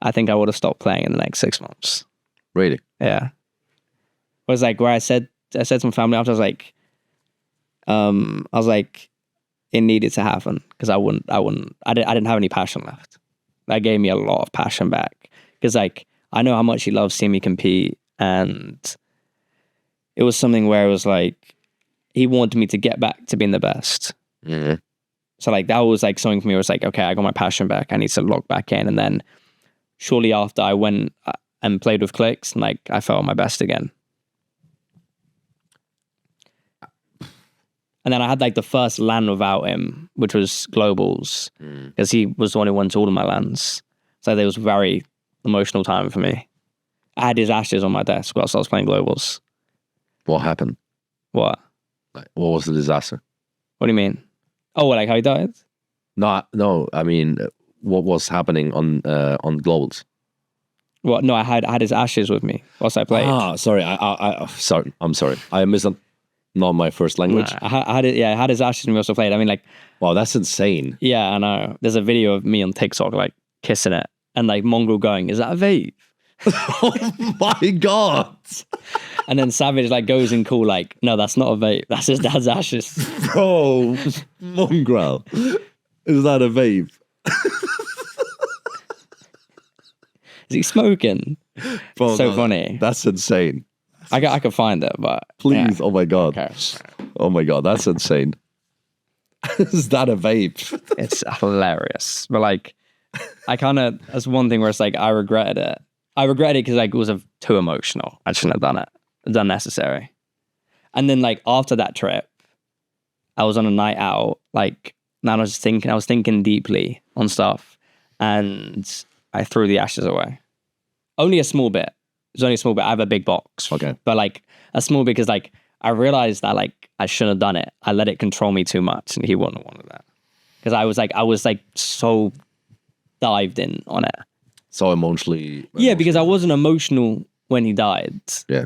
S2: I think I would have stopped playing in the next 6 months.
S1: Really?
S2: Yeah. It was like where I said to my family after, I was like, it needed to happen, because I didn't have any passion left. That gave me a lot of passion back, because like I know how much he loves seeing me compete, and it was something where it was like he wanted me to get back to being the best.
S1: Mm-hmm.
S2: So like that was like something for me. It was like, okay, I got my passion back. I need to log back in. And then shortly after, I went and played with clicks, and like I felt my best again. And then I had like the first LAN without him, which was globals, because he was the one who won to all of my LANs. So it was very emotional time for me. I had his ashes on my desk whilst I was playing globals.
S1: What happened?
S2: What?
S1: Like, what was the disaster?
S2: What do you mean? Oh, like how he died?
S1: No. I mean, what was happening on globals?
S2: What? No, I had his ashes with me whilst I played.
S1: Ah, sorry. Sorry. I'm sorry. I missed not my first language.
S2: No, I had his ashes when we also played. I mean, like,
S1: wow, that's insane.
S2: Yeah, I know. There's a video of me on TikTok like kissing it, and like Mongrel going, "Is that a vape?"
S1: Oh my god!
S2: And then Savage like goes in cool, like, "No, that's not a vape. That's his dad's ashes."
S1: Bro, Mongrel, is that a vape?
S2: Is he smoking?
S1: Bro,
S2: so funny.
S1: That's insane.
S2: I could find it, but
S1: please. Yeah. Oh my god.
S2: Okay.
S1: Oh my god, that's insane. Is that a vape?
S2: It's hilarious, but like, I kind of, that's one thing where it's like I regretted it. I regret it because like it was too emotional. I shouldn't have done it. It's unnecessary. And then like after that trip, I was on a night out. Like, and I was thinking deeply on stuff, and I threw the ashes away. Only a small bit. It was only a small bit. I have a big box.
S1: Okay.
S2: But like a small bit, because like I realized that like I shouldn't have done it. I let it control me too much, and he wouldn't have wanted that. Because I was like so dived in on it.
S1: So emotionally.
S2: Yeah, because I wasn't emotional when he died.
S1: Yeah.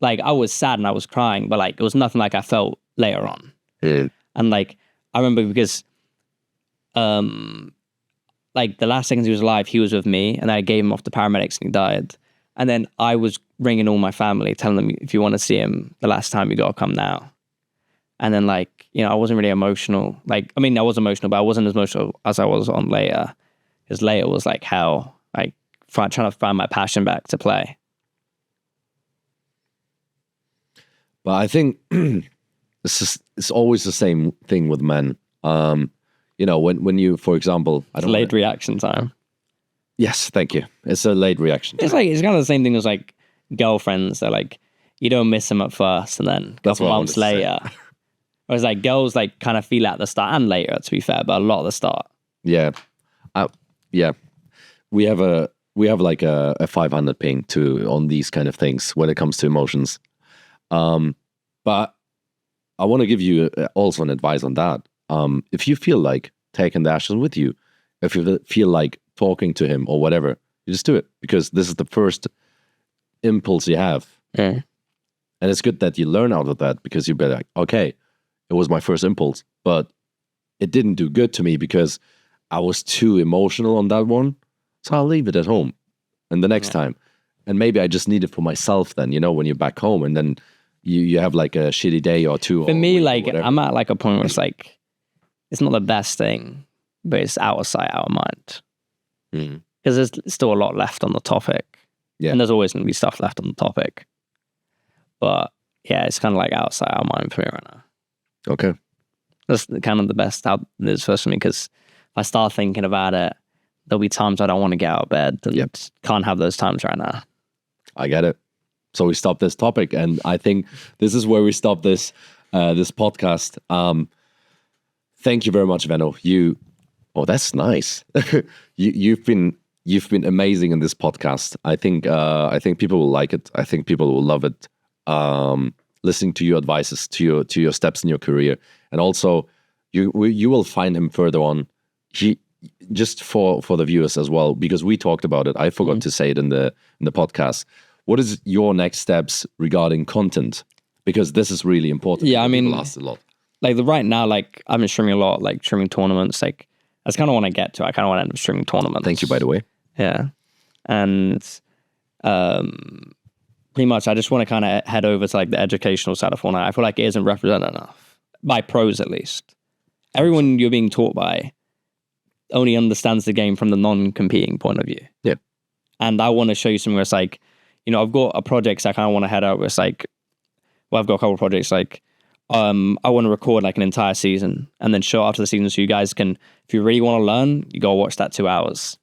S2: Like I was sad and I was crying, but like it was nothing like I felt later on.
S1: Yeah.
S2: And like I remember because like the last seconds he was alive, he was with me, and I gave him off to paramedics and he died. And then I was ringing all my family, telling them, if you want to see him the last time, you got to come now. And then like, you know, I wasn't really emotional. Like, I mean, I was emotional, but I wasn't as emotional as I was on later. Because later was like hell. Like trying to find my passion back to play.
S1: But I think it's always the same thing with men. You know, when you, for example,
S2: Late reaction time.
S1: Yes, thank you. It's a late reaction.
S2: It's like it's kind of the same thing as like girlfriends. They're like you don't miss them at first, and then a couple months later. Whereas like girls like kind of feel at the start and later, to be fair, but a lot at the start.
S1: Yeah, yeah. We have like a 500 ping too on these kind of things when it comes to emotions. But I want to give you also an advice on that. If you feel like taking the action with you, if you feel like talking to him or whatever, you just do it, because this is the first impulse you have.
S2: Yeah.
S1: And it's good that you learn out of that, because you'll be like, okay, it was my first impulse, but it didn't do good to me because I was too emotional on that one. So I'll leave it at home and the next time. And maybe I just need it for myself then, you know, when you're back home and then you have like a shitty day or two.
S2: For me, like I'm at like a point where it's like, it's not the best thing, but it's out of sight, out of mind. Because there's still a lot left on the topic. Yeah. And there's always going to be stuff left on the topic. But yeah, it's kind of like out of sight, out of mind for me right now.
S1: Okay.
S2: That's kind of the best out this for me, because if I start thinking about it, there'll be times I don't want to get out of bed and can't have those times right now. I
S1: get it. So we stop this topic, and I think this is where we stop this this podcast. Thank you very much, Veno. That's nice. You've been amazing in this podcast. I think people will like it. I think people will love it. Listening to your advices, to your steps in your career, and also you will find him further on. Just for the viewers as well, because we talked about it. I forgot to say it in the podcast. What is your next steps regarding content? Because this is really important.
S2: Yeah, I mean,
S1: people ask a lot.
S2: Like right now, like I've been streaming a lot, like streaming tournaments. Like that's kind of what I get to. I kind of want to end up streaming tournaments.
S1: Thank you, by the way.
S2: Yeah, and pretty much I just want to kind of head over to like the educational side of Fortnite. I feel like it isn't represented enough by pros, at least. Everyone you're being taught by only understands the game from the non-competing point of view.
S1: Yeah.
S2: And I want to show you something where it's like, you know, I've got a project I kind of want to head out where it's like, well, I've got a couple of projects like, I want to record like an entire season and then show it after the season so you guys can, if you really want to learn, you go watch that 2 hours.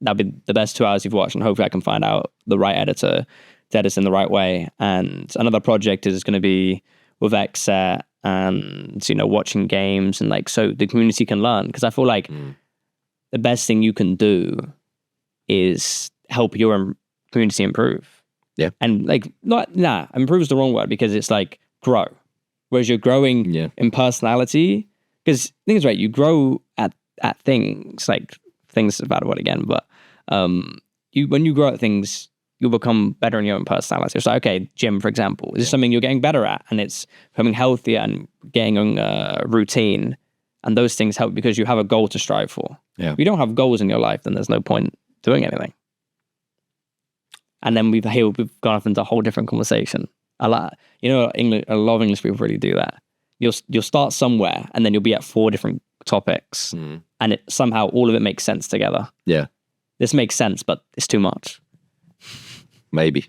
S2: That'd be the best 2 hours you've watched, and hopefully I can find out the right editor to edit in the right way. And another project is going to be with Xset and, you know, watching games and like, so the community can learn. Because I feel like the best thing you can do is help your community improve.
S1: Yeah.
S2: And like, improve is the wrong word, because it's like grow. Whereas you're growing in personality, because the thing is, right, you grow at things, like things is a bad word again, but when you grow at things, you'll become better in your own personality. It's like, okay, gym, for example, is something you're getting better at, and it's becoming healthier and getting a routine. And those things help because you have a goal to strive for.
S1: Yeah.
S2: If you don't have goals in your life, then there's no point doing anything. And then we've gone off into a whole different conversation. A lot of English people really do that. You'll start somewhere, and then you'll be at 4 different topics, and it somehow all of it makes sense together.
S1: Yeah.
S2: This makes sense, but it's too much.
S1: Maybe.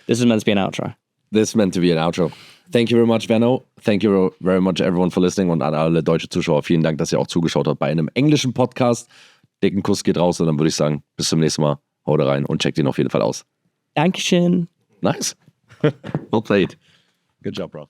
S2: This is meant to be an outro.
S1: This is meant to be an outro. Thank you very much, Veno. Thank you very much, everyone, for listening. Und an alle deutsche Zuschauer, vielen Dank, dass ihr auch zugeschaut habt bei einem englischen Podcast. Dicken Kuss geht raus, und dann würde ich sagen, bis zum nächsten Mal. Haut rein und checkt ihn auf jeden Fall aus.
S2: Dankeschön.
S1: Nice. Well played. Good job, bro.